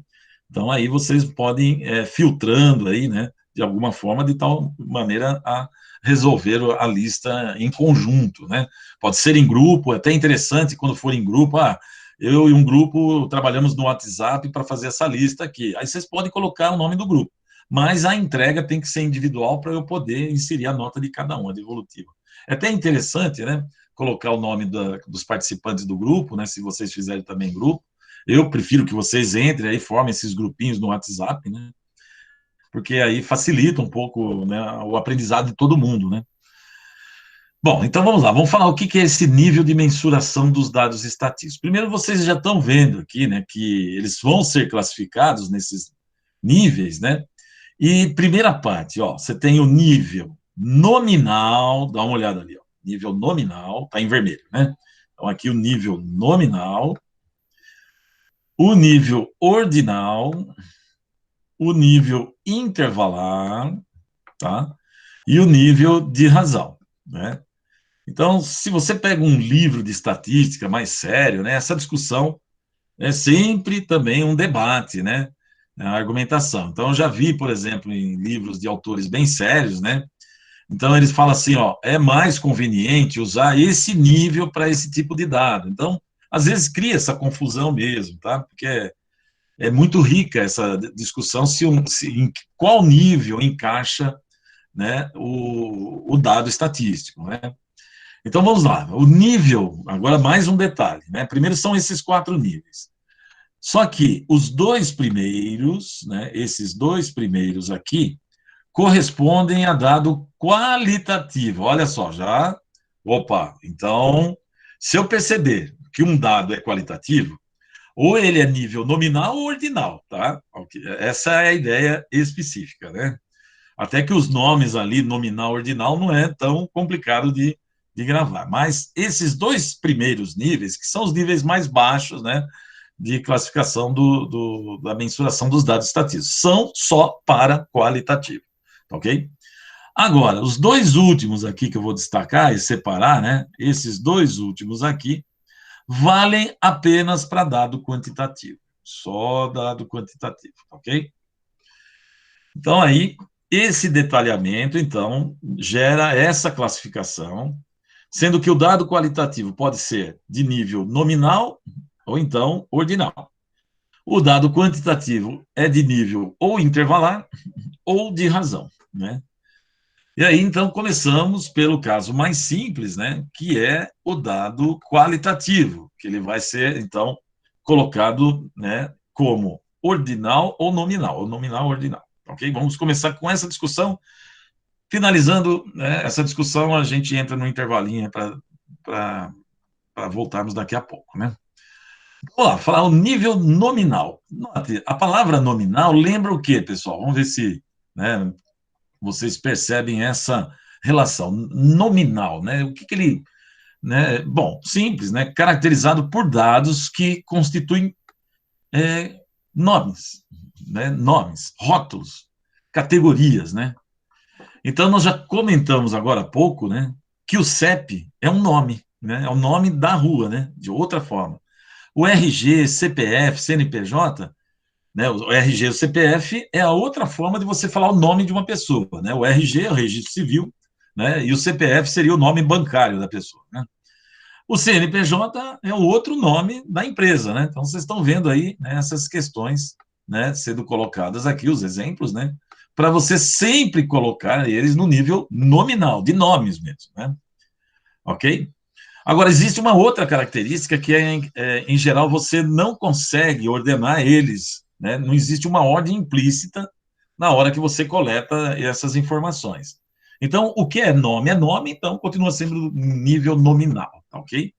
Então aí vocês podem filtrando aí, né, de alguma forma, de tal maneira a resolver a lista em conjunto, né? Pode ser em grupo, é até interessante quando for em grupo, eu e um grupo trabalhamos no WhatsApp para fazer essa lista aqui. Aí vocês podem colocar o nome do grupo, mas a entrega tem que ser individual para eu poder inserir a nota de cada um, a devolutiva. É até interessante, né, colocar o nome dos participantes do grupo, né, se vocês fizerem também grupo. Eu prefiro que vocês entrem aí, formem esses grupinhos no WhatsApp, né, porque aí facilita um pouco, né, o aprendizado de todo mundo, né. Bom, então vamos lá, vamos falar o que é esse nível de mensuração dos dados estatísticos. Primeiro, vocês já estão vendo aqui, né, que eles vão ser classificados nesses níveis, né, e primeira parte, ó, você tem o nível nominal, dá uma olhada ali, ó, nível nominal, tá em vermelho, né, então aqui o nível nominal, o nível ordinal, o nível intervalar, tá, e o nível de razão, né. Então, se você pega um livro de estatística mais sério, né, essa discussão é sempre também um debate, né, a argumentação. Então, eu já vi, por exemplo, em livros de autores bem sérios, né, então eles falam assim, ó, é mais conveniente usar esse nível para esse tipo de dado. Então, às vezes cria essa confusão mesmo, tá, porque é muito rica essa discussão se em qual nível encaixa, né, o dado estatístico, né. Então vamos lá, o nível, agora mais um detalhe, né? Primeiro são esses 4 níveis. Só que os 2 primeiros, né, esses 2 primeiros aqui, correspondem a dado qualitativo. Olha só, já. Opa, então, se eu perceber que um dado é qualitativo, Ou ele é nível nominal ou ordinal, tá? Essa é a ideia específica, né? Até que os nomes ali, nominal, ordinal, não é tão complicado de gravar. Mas esses dois primeiros níveis, que são os níveis mais baixos, né, de classificação da mensuração dos dados estatísticos, são só para qualitativo, ok? Agora, os dois últimos aqui que eu vou destacar e separar, né, esses dois últimos aqui, valem apenas para dado quantitativo, só dado quantitativo, ok? Então, aí, esse detalhamento, então, gera essa classificação, sendo que o dado qualitativo pode ser de nível nominal ou então ordinal. O dado quantitativo é de nível ou intervalar ou de razão, né? E aí, então, começamos pelo caso mais simples, né, que é o dado qualitativo, que ele vai ser, então, colocado, né, como ordinal ou nominal ou ordinal, ok? Vamos começar com essa discussão. Finalizando, né, essa discussão, a gente entra no intervalinho para voltarmos daqui a pouco, né? Vamos lá, falar o nível nominal. Note, a palavra nominal lembra o quê, pessoal? Vamos ver se, né, vocês percebem essa relação nominal, né? O que, que ele, né? Bom, simples, né? Caracterizado por dados que constituem nomes, né? Nomes, rótulos, categorias, né? Então nós já comentamos agora há pouco, né? Que o CEP é um nome, né? É o nome da rua, né? De outra forma. O RG, CPF, CNPJ, né? O RG e o CPF é a outra forma de você falar o nome de uma pessoa, né? O RG é o registro civil, né? E o CPF seria o nome bancário da pessoa, né? O CNPJ é o outro nome da empresa, né? Então vocês estão vendo aí, né, essas questões, né, sendo colocadas aqui, os exemplos, né? Para você sempre colocar eles no nível nominal, de nomes mesmo, né? Ok? Agora, existe uma outra característica que em geral, você não consegue ordenar eles, né? Não existe uma ordem implícita na hora que você coleta essas informações. Então, o que é nome, então continua sendo nível nominal, tá ok?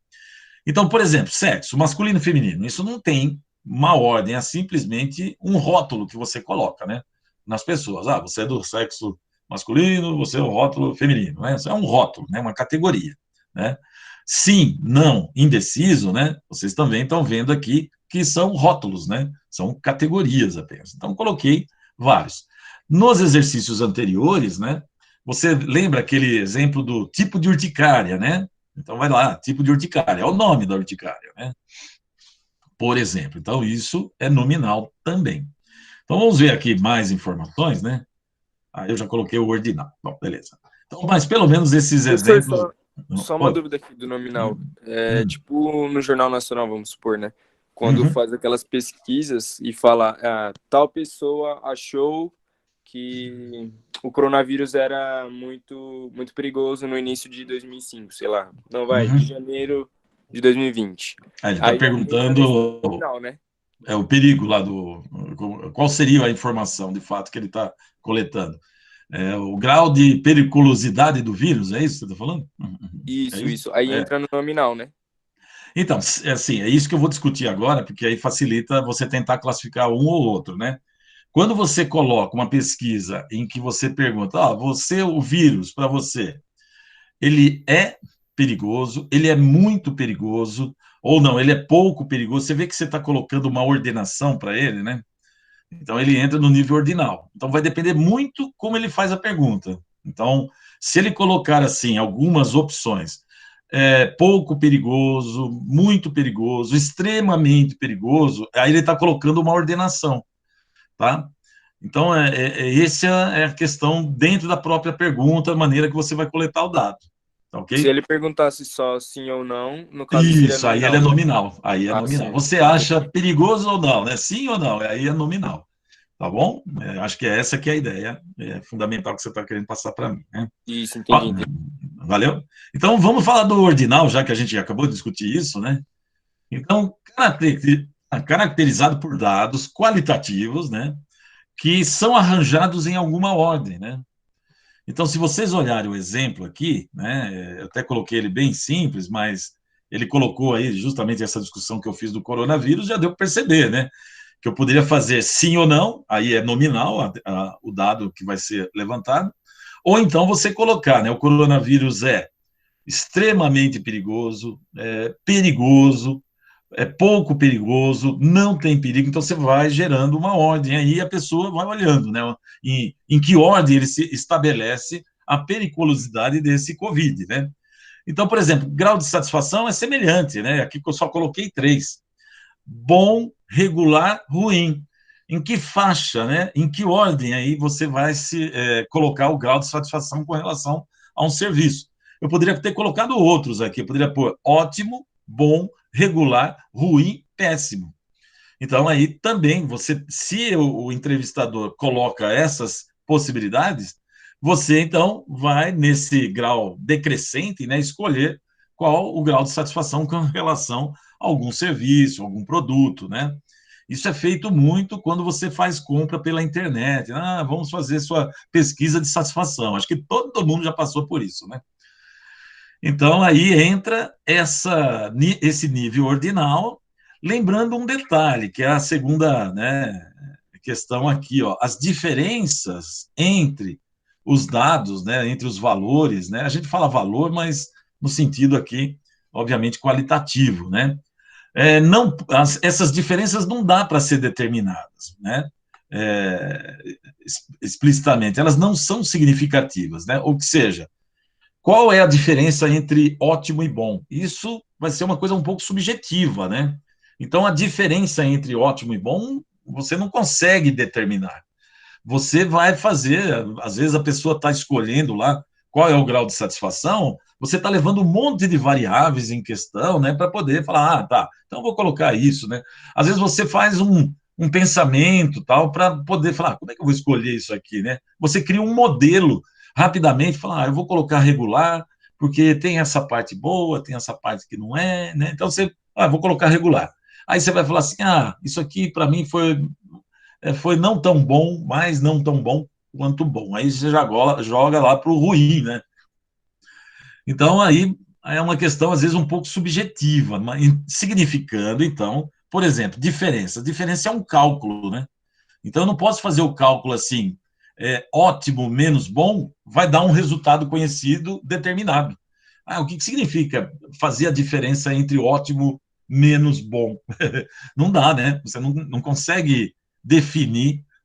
Então, por exemplo, sexo, masculino e feminino, isso não tem uma ordem, é simplesmente um rótulo que você coloca, né? Nas pessoas. Ah, você é do sexo masculino, você é o rótulo feminino, né? Isso é um rótulo, né? Uma categoria, né? Sim, não, indeciso, né? Vocês também estão vendo aqui que são rótulos, né? São categorias apenas. Então, coloquei vários. Nos exercícios anteriores, né? Você lembra aquele exemplo do tipo de urticária, né? Então, vai lá, tipo de urticária, é o nome da urticária, né? Por exemplo. Então, isso é nominal também. Então, vamos ver aqui mais informações, né? Aí eu já coloquei o ordinal. Bom, beleza. Então, mas pelo menos esses Professor, exemplos. só uma Oi. dúvida aqui do nominal. Hum. Tipo no Jornal Nacional, vamos supor, né? Quando Uhum. faz aquelas pesquisas e fala, tal pessoa achou que o coronavírus era muito perigoso no início de 2005, sei lá. Não vai, de Uhum. janeiro de 2020. Aí ele está Aí entra nesse perguntando nominal, né? o perigo lá do. Qual seria a informação de fato que ele está coletando? O grau de periculosidade do vírus, é isso que você está falando? É Isso, isso? isso. Aí É. entra no nominal, né? Então, assim, é isso que eu vou discutir agora, porque aí facilita você tentar classificar um ou outro, né? Quando você coloca uma pesquisa em que você pergunta, o vírus, para você, ele é perigoso, ele é muito perigoso, ou não, ele é pouco perigoso, você vê que você está colocando uma ordenação para ele, né? Então, ele entra no nível ordinal. Então, vai depender muito como ele faz a pergunta. Então, se ele colocar, assim, algumas opções, pouco perigoso, muito perigoso, extremamente perigoso, aí ele está colocando uma ordenação, tá? Então, essa é a questão dentro da própria pergunta, a maneira que você vai coletar o dado, tá Se ok? ele perguntasse só sim ou não, no caso seria Isso, aí ele é nominal. nominal, aí é Ah, nominal. certo. Você acha Entendi. perigoso ou não, né? Sim ou não, aí é nominal, tá bom? Acho que é essa que é a ideia fundamental que você está querendo passar para mim, né? Isso, entendi, Ó, entendi. valeu? Então, vamos falar do ordinal, já que a gente acabou de discutir isso, né? Então, caracterizado por dados qualitativos, né? Que são arranjados em alguma ordem, né? Então, se vocês olharem o exemplo aqui, né, eu até coloquei ele bem simples, mas ele colocou aí justamente essa discussão que eu fiz do coronavírus, já deu para perceber, né? Que eu poderia fazer sim ou não, aí é nominal o dado que vai ser levantado, ou então você colocar, né? O coronavírus é extremamente perigoso, é pouco perigoso, não tem perigo, então você vai gerando uma ordem aí, a pessoa vai olhando, né? Em que ordem ele se estabelece a periculosidade desse Covid, né? Então, por exemplo, grau de satisfação é semelhante, né? Aqui eu só coloquei 3. Bom, regular, ruim. Em que faixa, né? Em que ordem aí você vai colocar o grau de satisfação com relação a um serviço? Eu poderia ter colocado outros aqui, eu poderia pôr ótimo, bom, regular, ruim, péssimo. Então, aí também, se o entrevistador coloca essas possibilidades, você, então, vai, nesse grau decrescente, né, escolher qual o grau de satisfação com relação a algum serviço, algum produto, né? Isso é feito muito quando você faz compra pela internet. Ah, vamos fazer sua pesquisa de satisfação. Acho que todo mundo já passou por isso, né? Então, aí entra esse nível ordinal, lembrando um detalhe, que é a segunda, né, questão aqui, ó, as diferenças entre os dados, né, entre os valores, né, a gente fala valor, mas no sentido aqui, obviamente, qualitativo, né, essas diferenças não dá para ser determinadas, né, é, explicitamente, elas não são significativas, né, ou que seja, qual é a diferença entre ótimo e bom? Isso vai ser uma coisa um pouco subjetiva, né? Então, a diferença entre ótimo e bom, você não consegue determinar. Você vai fazer, às vezes a pessoa está escolhendo lá qual é o grau de satisfação, você está levando um monte de variáveis em questão, né, para poder falar, ah, tá, então eu vou colocar isso, né? Às vezes você faz um pensamento, tal, para poder falar, como é que eu vou escolher isso aqui, né? Você cria um modelo rapidamente, fala, eu vou colocar regular, porque tem essa parte boa, tem essa parte que não é, né? Então você, vou colocar regular. Aí você vai falar assim, isso aqui para mim foi não tão bom, mas não tão bom quanto bom. Aí você já joga lá para o ruim, né? Então, aí é uma questão, às vezes, um pouco subjetiva, mas significando, então, por exemplo, diferença. Diferença é um cálculo, né? Então, eu não posso fazer o cálculo assim, ótimo menos bom, vai dar um resultado conhecido determinado. O que significa fazer a diferença entre ótimo menos bom? Não dá, né? Você não consegue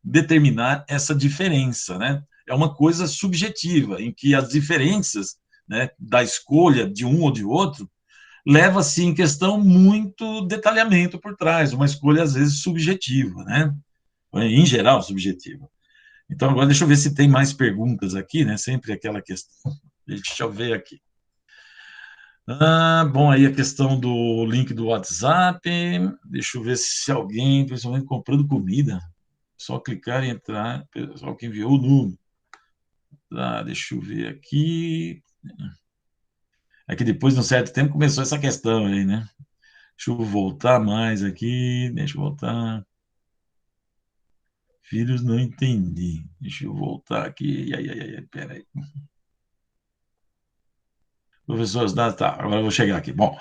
determinar essa diferença, né? É uma coisa subjetiva, em que as diferenças, né, da escolha de um ou de outro leva-se em questão muito detalhamento por trás, uma escolha às vezes subjetiva, né? Em geral subjetiva. Então, agora deixa eu ver se tem mais perguntas aqui, né? Sempre aquela questão. Deixa eu ver aqui. Bom, aí a questão do link do WhatsApp. Deixa eu ver se alguém, principalmente comprando comida, só clicar e entrar, pessoal que enviou o número. Deixa eu ver aqui. É que depois de um certo tempo começou essa questão aí, né? Deixa eu voltar mais aqui. Deixa eu voltar. Filhos, não entendi. Deixa eu voltar aqui. Peraí. Professor, tá, agora eu vou chegar aqui. Bom,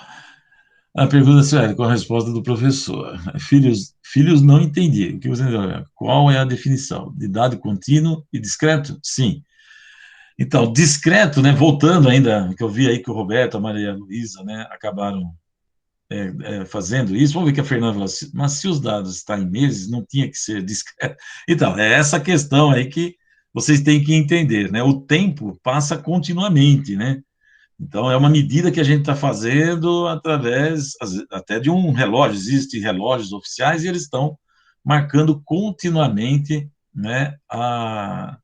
a pergunta séria, com a resposta do professor. Filhos não entendi. O que você entendeu? Qual é a definição? De dado contínuo e discreto? Sim. Então, discreto, né? Voltando ainda, que eu vi aí que o Roberto, a Maria Luísa, né, acabaram fazendo isso. Vamos ver que a Fernanda falou assim, mas se os dados estão em meses, não tinha que ser discreto. Então, é essa questão aí que vocês têm que entender, né? O tempo passa continuamente, né? Então, é uma medida que a gente está fazendo através até de um relógio. Existem relógios oficiais e eles estão marcando continuamente, né, a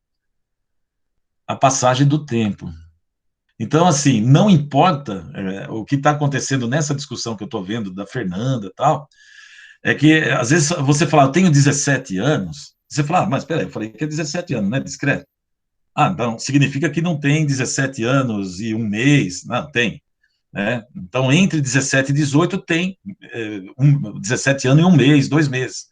passagem do tempo. Então, assim, não importa o que está acontecendo nessa discussão que eu estou vendo da Fernanda e tal, é que, às vezes, você fala, eu tenho 17 anos, você fala, mas peraí, eu falei que é 17 anos, não é discreto? Então, significa que não tem 17 anos e um mês, não, tem. Né? Então, entre 17 e 18 tem 17 anos e um mês, 2 meses.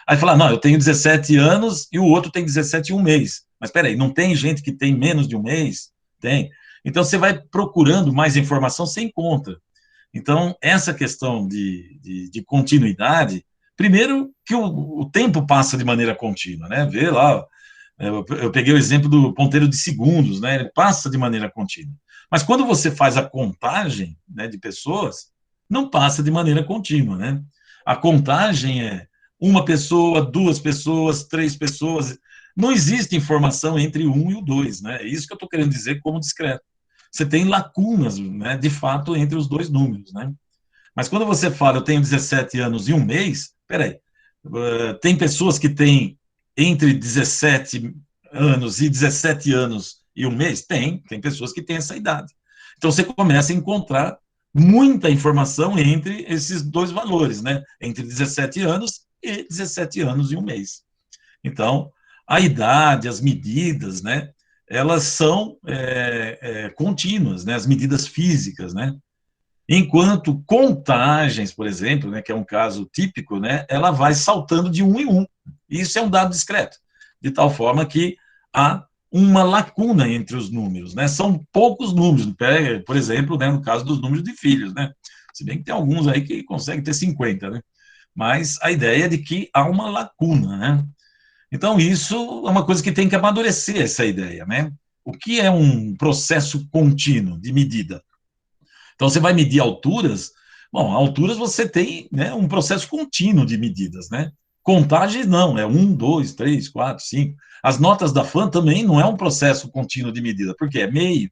Aí fala, não, eu tenho 17 anos e o outro tem 17 e um mês. Mas peraí, não tem gente que tem menos de um mês? Tem. Então, você vai procurando mais informação, você encontra. Então, essa questão de continuidade, primeiro que o tempo passa de maneira contínua, né? Vê lá, eu peguei o exemplo do ponteiro de segundos, né? Ele passa de maneira contínua. Mas quando você faz a contagem, né, de pessoas, não passa de maneira contínua, né? A contagem é uma pessoa, duas pessoas, três pessoas. Não existe informação entre o 1 e o 2, né? É isso que eu estou querendo dizer como discreto. Você tem lacunas, né, de fato, entre os dois números, né? Mas quando você fala, eu tenho 17 anos e um mês, peraí, tem pessoas que têm entre 17 anos e 17 anos e um mês? Tem pessoas que têm essa idade. Então você começa a encontrar muita informação entre esses dois valores, né? Entre 17 anos e 17 anos e um mês. Então, a idade, as medidas, né? Elas são contínuas, né? As medidas físicas, né? Enquanto contagens, por exemplo, né, que é um caso típico, né, ela vai saltando de um em um. Isso é um dado discreto, de tal forma que há uma lacuna entre os números, né? São poucos números, por exemplo, né, no caso dos números de filhos, né? Se bem que tem alguns aí que conseguem ter 50, né? Mas a ideia é de que há uma lacuna, né? Então, isso é uma coisa que tem que amadurecer, essa ideia, né? O que é um processo contínuo de medida? Então, você vai medir alturas. Bom, alturas você tem, né, um processo contínuo de medidas, né? Contagens não, é 1, 2, 3, 4, 5. As notas da FAN também não é um processo contínuo de medida, porque é meio,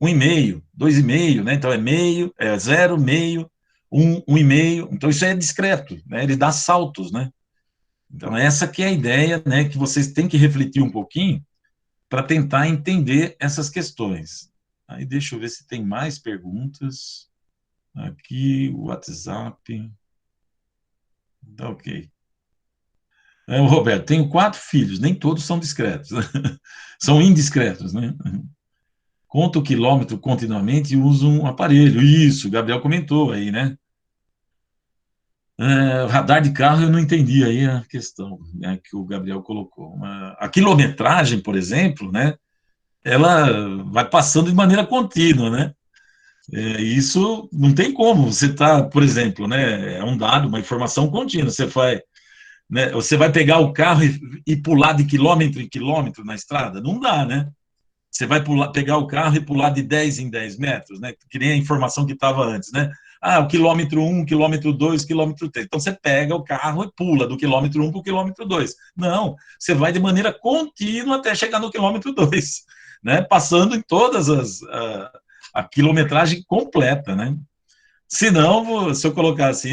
1,5, 2,5, né? Então é meio, é 0, meio, 1,5. Então isso é discreto, né? Ele dá saltos, né? Então essa que é a ideia, né, que vocês têm que refletir um pouquinho para tentar entender essas questões. Aí deixa eu ver se tem mais perguntas. Aqui, o WhatsApp. Tá ok. O Roberto, tenho 4 filhos, nem todos são discretos. São indiscretos, né? Conta o quilômetro continuamente e usa um aparelho. Isso, o Gabriel comentou aí, né? Radar de carro, eu não entendi aí a questão, né, que o Gabriel colocou. A quilometragem, por exemplo, né? Ela vai passando de maneira contínua, né? Isso não tem como. Você está, por exemplo, né? É um dado, uma informação contínua. Você vai pegar o carro e pular de quilômetro em quilômetro na estrada? Não dá, né? Você vai pegar o carro e pular de 10 em 10 metros, né? Que nem a informação que estava antes, né? Ah, o quilômetro 1, quilômetro 2, quilômetro 3. Então, você pega o carro e pula do quilômetro 1 para o quilômetro 2. Não, você vai de maneira contínua até chegar no quilômetro 2, né? Passando em todas a quilometragem completa, né? Se não, se eu colocar assim,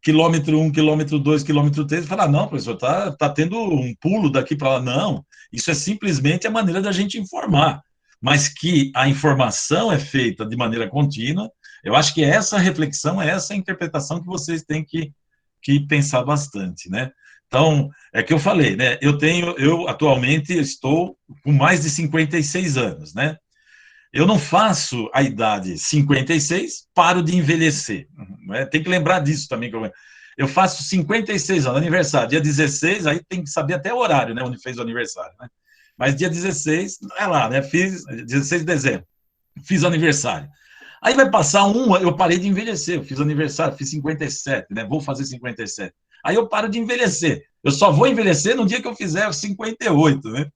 quilômetro 1, quilômetro 2, quilômetro 3, falar, não, professor, tá tendo um pulo daqui para lá. Não, isso é simplesmente a maneira da gente informar. Mas que a informação é feita de maneira contínua, eu acho que essa reflexão, essa interpretação que vocês têm que pensar bastante, né? Então, é que eu falei, né? Eu atualmente estou com mais de 56 anos, né? Eu não faço a idade 56, paro de envelhecer. Né? Tem que lembrar disso também. Eu faço 56 anos, aniversário. Dia 16, aí tem que saber até o horário, né, onde fez o aniversário. Né? Mas dia 16, é lá, né? Fiz 16 de dezembro, fiz aniversário. Aí vai passar eu parei de envelhecer, eu fiz aniversário, fiz 57, né? Vou fazer 57. Aí eu paro de envelhecer. Eu só vou envelhecer no dia que eu fizer 58, né?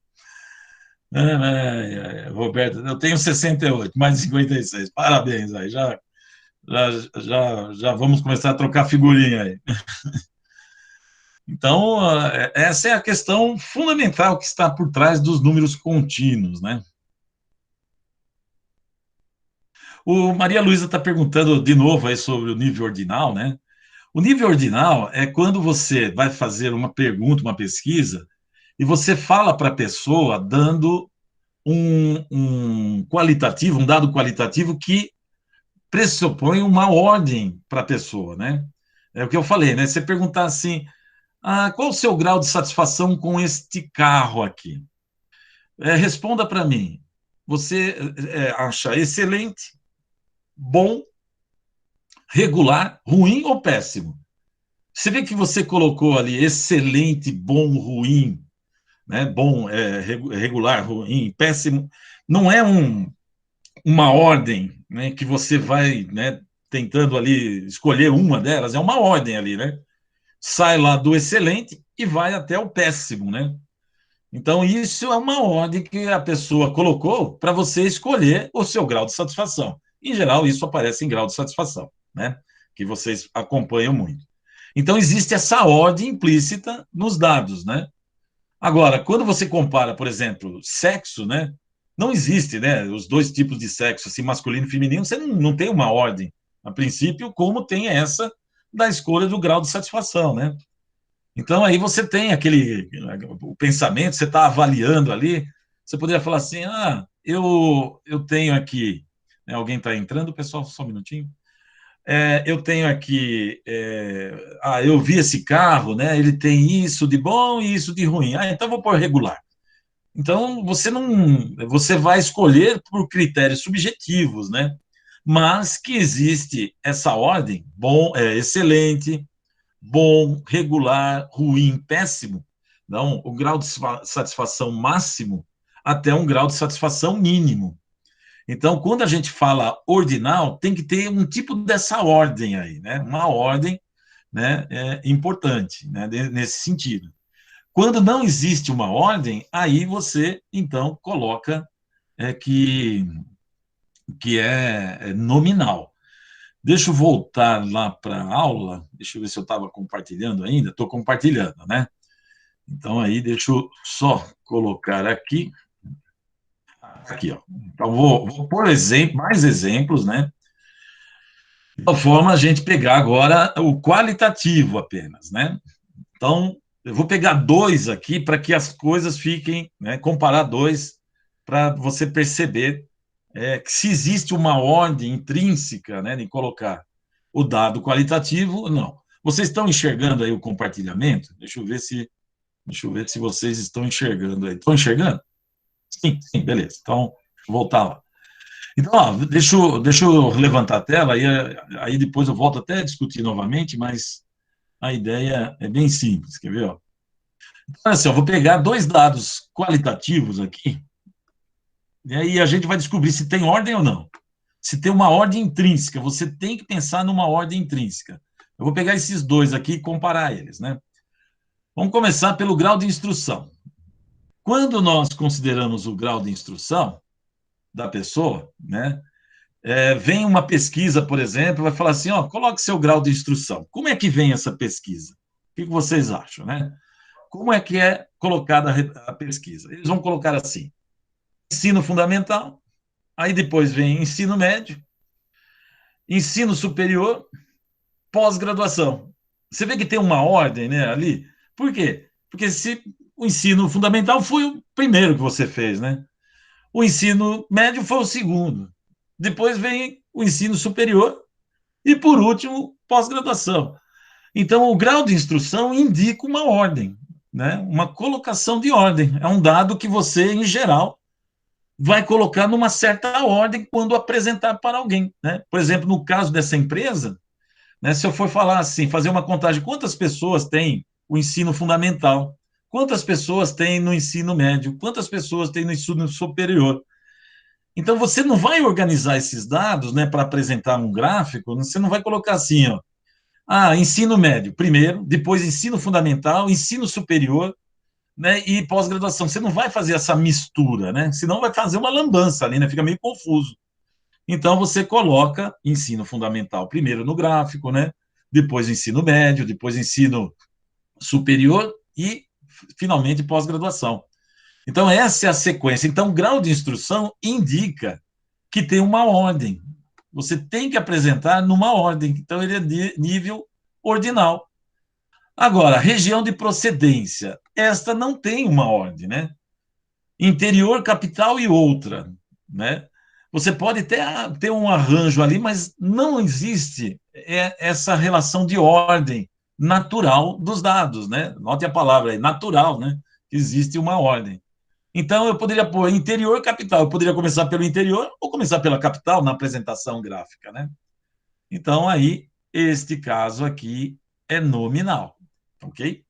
Roberto, eu tenho 68, mais de 56. Parabéns aí, já vamos começar a trocar figurinha aí. Então, essa é a questão fundamental que está por trás dos números contínuos, né? O Maria Luísa está perguntando de novo aí sobre o nível ordinal, né? O nível ordinal é quando você vai fazer uma pergunta, uma pesquisa, e você fala para a pessoa dando um qualitativo, um dado qualitativo que pressupõe uma ordem para a pessoa, né? É o que eu falei, né? Você perguntar assim, qual o seu grau de satisfação com este carro aqui? Responda para mim. Você acha excelente, bom, regular, ruim ou péssimo? Você vê que você colocou ali excelente, bom, ruim, né? Bom, regular, ruim, péssimo. Não é uma ordem, né, que você vai, né, tentando ali escolher uma delas, é uma ordem ali, né? Sai lá do excelente e vai até o péssimo, né? Então, isso é uma ordem que a pessoa colocou para você escolher o seu grau de satisfação. Em geral, isso aparece em grau de satisfação, né? Que vocês acompanham muito. Então, existe essa ordem implícita nos dados, né? Agora, quando você compara, por exemplo, sexo, né? Não existe, né? Os dois tipos de sexo, assim, masculino e feminino, você não tem uma ordem, a princípio, como tem essa da escolha do grau de satisfação, né? Então, aí você tem aquele o pensamento, você está avaliando ali, você poderia falar assim, eu tenho aqui, né, alguém está entrando, pessoal, só um minutinho. Eu tenho aqui, eu vi esse carro, né, ele tem isso de bom e isso de ruim. Então vou pôr regular. Então, você vai escolher por critérios subjetivos, né? Mas que existe essa ordem, bom, excelente, bom, regular, ruim, péssimo, não, o grau de satisfação máximo até um grau de satisfação mínimo. Então, quando a gente fala ordinal, tem que ter um tipo dessa ordem aí, né? Uma ordem, né, importante, né, nesse sentido. Quando não existe uma ordem, aí você, então, coloca que é nominal. Deixa eu voltar lá para a aula, deixa eu ver se eu estava compartilhando ainda, estou compartilhando, né? Então, aí, deixa eu só colocar aqui, ó. Então, vou por exemplo, mais exemplos, né? De tal forma, a gente pegar agora o qualitativo apenas, né? Então, eu vou pegar dois aqui para que as coisas fiquem, né? Comparar dois para você perceber que se existe uma ordem intrínseca, né, de colocar o dado qualitativo, não. Vocês estão enxergando aí o compartilhamento? Deixa eu ver se vocês estão enxergando aí. Estão enxergando? Sim, sim, beleza. Então, vou voltar lá. Então, deixa eu levantar a tela, aí depois eu volto até a discutir novamente, mas a ideia é bem simples, quer ver? Ó? Então, assim, eu vou pegar dois dados qualitativos aqui, e aí a gente vai descobrir se tem ordem ou não. Se tem uma ordem intrínseca, você tem que pensar numa ordem intrínseca. Eu vou pegar esses dois aqui e comparar eles, né? Vamos começar pelo grau de instrução. Quando nós consideramos o grau de instrução da pessoa, né? Vem uma pesquisa, por exemplo, vai falar assim, ó, coloque seu grau de instrução. Como é que vem essa pesquisa? O que vocês acham, né? Como é que é colocada a pesquisa? Eles vão colocar assim, ensino fundamental, aí depois vem ensino médio, ensino superior, pós-graduação. Você vê que tem uma ordem, né, ali. Por quê? Porque se o ensino fundamental foi o primeiro que você fez, né? O ensino médio foi o segundo. Depois vem o ensino superior e, por último, pós-graduação. Então, o grau de instrução indica uma ordem, né? Uma colocação de ordem. É um dado que você, em geral, vai colocar numa certa ordem quando apresentar para alguém, né? Por exemplo, no caso dessa empresa, né, se eu for falar assim, fazer uma contagem, quantas pessoas tem o ensino fundamental? Quantas pessoas tem no ensino médio? Quantas pessoas tem no ensino superior? Então, você não vai organizar esses dados, né, para apresentar um gráfico, você não vai colocar assim, ó, ensino médio, primeiro, depois ensino fundamental, ensino superior, né, e pós-graduação. Você não vai fazer essa mistura, né? Senão vai fazer uma lambança ali, né? Fica meio confuso. Então, você coloca ensino fundamental primeiro no gráfico, né? Depois ensino médio, depois ensino superior e, finalmente, pós-graduação. Então, essa é a sequência. Então, o grau de instrução indica que tem uma ordem. Você tem que apresentar numa ordem. Então, ele é de nível ordinal. Agora, região de procedência. Esta não tem uma ordem, né? Interior, capital e outra, né? Você pode ter um arranjo ali, mas não existe essa relação de ordem natural dos dados, né? Note a palavra aí, natural, né? Existe uma ordem. Então, eu poderia pôr interior, capital. Eu poderia começar pelo interior ou começar pela capital na apresentação gráfica, né? Então, aí, este caso aqui é nominal, ok?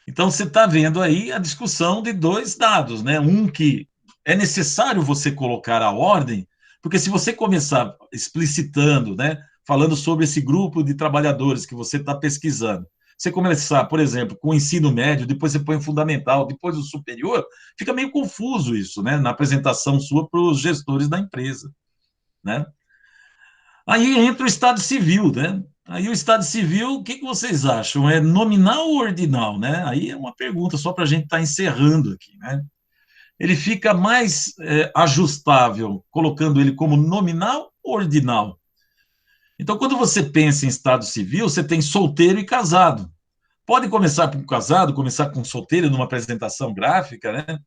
Então, você está vendo aí a discussão de dois dados, né? Um que é necessário você colocar a ordem, Porque se você começar explicitando, né, falando sobre esse grupo de trabalhadores que você está pesquisando, você começar, por exemplo, com o ensino médio, depois você põe o fundamental, depois o superior, fica meio confuso isso, né, na apresentação sua para os gestores da empresa, né? Aí entra o Estado Civil, né? Aí o Estado Civil, o que, que vocês acham? É nominal ou ordinal, né? Aí é uma pergunta só para a gente estar encerrando aqui, né? Ele fica mais ajustável colocando ele como nominal ou ordinal? Então, quando você pensa em Estado Civil, você tem solteiro e casado. Pode começar com casado, começar com solteiro numa apresentação gráfica, né?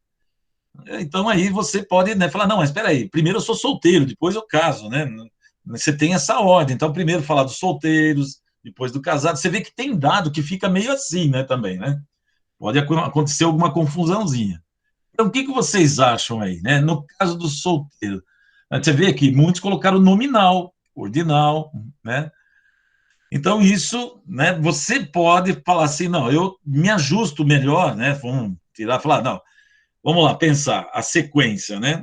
Então aí você pode, né, falar, não, mas espera aí, primeiro eu sou solteiro, depois eu caso, né? Você tem essa ordem. Então, primeiro falar dos solteiros, depois do casado. Você vê que tem dado que fica meio assim, né, também, né? Pode acontecer alguma confusãozinha. Então, o que, que vocês acham aí, né? No caso do solteiro, você vê que muitos colocaram nominal, ordinal, né? Então, isso, né, você pode falar assim, não, eu me ajusto melhor, né? Vamos tirar, falar, não, vamos lá, pensar a sequência, né?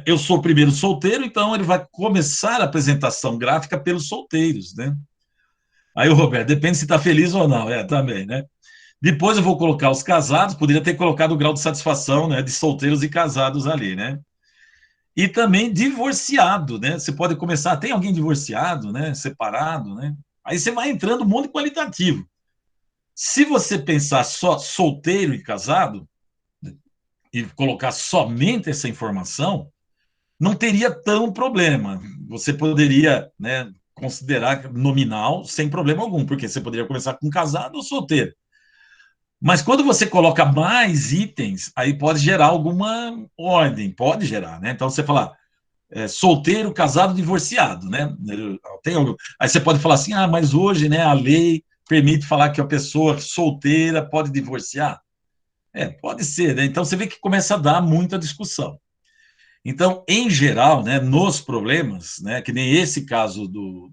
Eu sou o primeiro solteiro, então ele vai começar a apresentação gráfica pelos solteiros, né? Aí o Roberto, depende se está feliz ou não, também, né? Depois eu vou colocar os casados, poderia ter colocado o grau de satisfação, né, de solteiros e casados ali, né? E também divorciado, né? Você pode começar, tem alguém divorciado, né? Separado, né? Aí você vai entrando um monte qualitativo. Se você pensar só solteiro e casado, e colocar somente essa informação, não teria tão problema. Você poderia, né, considerar nominal sem problema algum, porque você poderia começar com casado ou solteiro. Mas quando você coloca mais itens, aí pode gerar alguma ordem, pode gerar, né? Então você fala solteiro, casado, divorciado, né? Aí você pode falar assim, mas hoje, né, a lei permite falar que a pessoa solteira pode divorciar. Pode ser, né? Então você vê que começa a dar muita discussão. Então, em geral, né, nos problemas, né, que nem esse caso do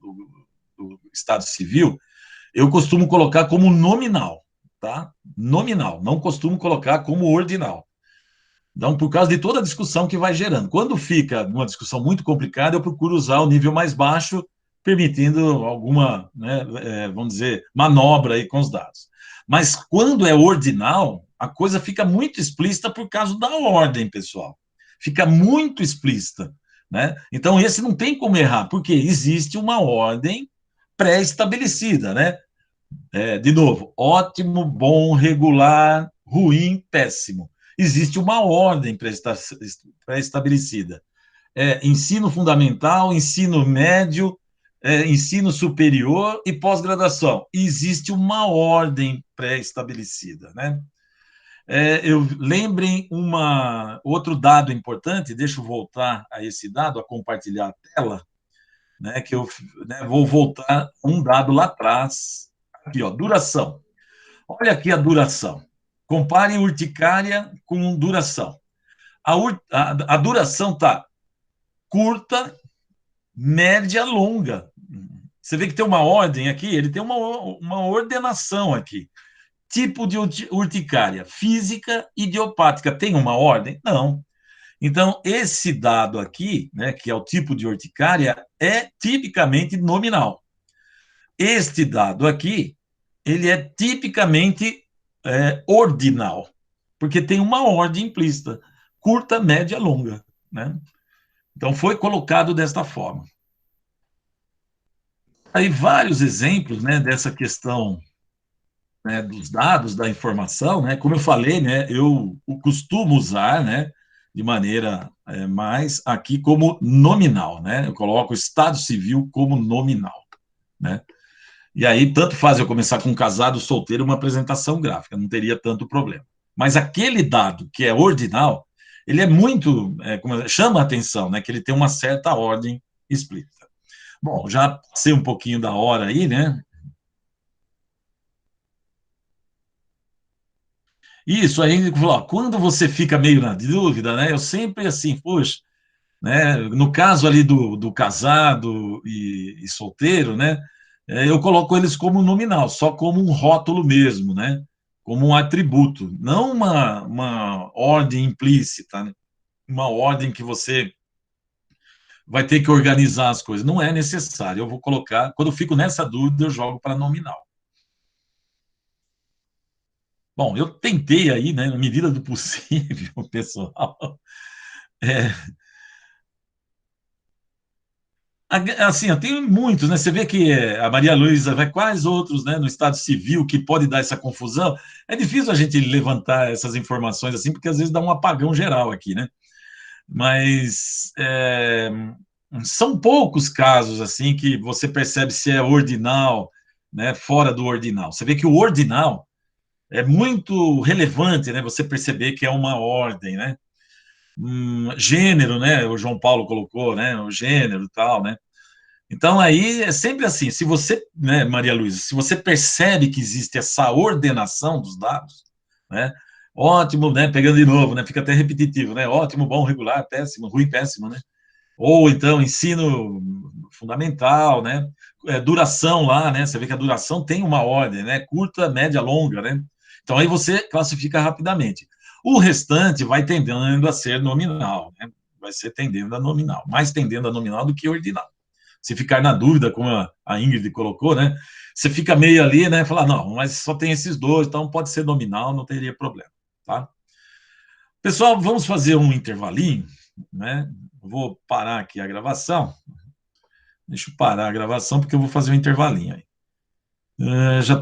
Estado Civil, eu costumo colocar como nominal, tá? Nominal, não costumo colocar como ordinal. Então, por causa de toda a discussão que vai gerando. Quando fica uma discussão muito complicada, eu procuro usar o nível mais baixo, permitindo alguma, né, vamos dizer, manobra aí com os dados. Mas quando é ordinal, a coisa fica muito explícita por causa da ordem, pessoal. Fica muito explícita, né? Então, esse não tem como errar, porque existe uma ordem pré-estabelecida, né? De novo, ótimo, bom, regular, ruim, péssimo. Existe uma ordem pré-estabelecida. Ensino fundamental, ensino médio, ensino superior e pós-graduação. Existe uma ordem pré-estabelecida, né? Lembrem outro dado importante, deixa eu voltar a esse dado, a compartilhar a tela, né, que eu, né, vou voltar um dado lá atrás, aqui, ó, duração. Olha aqui a duração. Compare urticária com duração. A duração está curta, média, longa. Você vê que tem uma ordem aqui, ele tem uma ordenação aqui. Tipo de urticária, física, idiopática, tem uma ordem? Não. Então, esse dado aqui, né, que é o tipo de urticária, é tipicamente nominal. Este dado aqui, ele é tipicamente ordinal, porque tem uma ordem implícita, curta, média, longa, né? Então, foi colocado desta forma. Aí, vários exemplos, né, dessa questão, né, dos dados, da informação, né? Como eu falei, né, eu costumo usar, né, de maneira mais aqui como nominal, né? Eu coloco o Estado Civil como nominal, né? E aí, tanto faz eu começar com um casado solteiro, uma apresentação gráfica, não teria tanto problema. Mas aquele dado que é ordinal, ele é muito, chama a atenção, né? Que ele tem uma certa ordem explícita. Bom, já passei um pouquinho da hora aí, né? Isso aí, quando você fica meio na dúvida, né? Eu sempre assim, poxa, né? No caso ali do casado e solteiro, né? Eu coloco eles como nominal, só como um rótulo mesmo, né? Como um atributo, não uma ordem implícita, né? Uma ordem que você vai ter que organizar as coisas. Não é necessário. Eu vou colocar, quando eu fico nessa dúvida, eu jogo para nominal. Bom, eu tentei aí, né, na medida do possível, pessoal. É, assim, tem muitos, né? Você vê que a Maria Luísa vai quais outros, né, no Estado Civil que pode dar essa confusão. É difícil a gente levantar essas informações assim, porque às vezes dá um apagão geral aqui, né? Mas são poucos casos assim que você percebe se é ordinal, né, fora do ordinal. Você vê que o ordinal é muito relevante, né? Você perceber que é uma ordem, né? Gênero, né? O João Paulo colocou, né? O gênero e tal, né? Então, aí é sempre assim, se você, né, Maria Luísa, se você percebe que existe essa ordenação dos dados, né, ótimo, né, pegando de novo, né, fica até repetitivo, né, ótimo, bom, regular, péssimo, ruim, péssimo, né, ou então ensino fundamental, né, duração lá, né, você vê que a duração tem uma ordem, né, curta, média, longa, né, então aí você classifica rapidamente. O restante vai tendendo a ser nominal, né, vai ser tendendo a nominal, mais tendendo a nominal do que ordinal. Se ficar na dúvida, como a Ingrid colocou, né? Você fica meio ali, né? Falar, não, mas só tem esses dois, então pode ser nominal, não teria problema, tá? Pessoal, vamos fazer um intervalinho, né? Vou parar aqui a gravação. Deixa eu parar a gravação, porque eu vou fazer um intervalinho aí. Já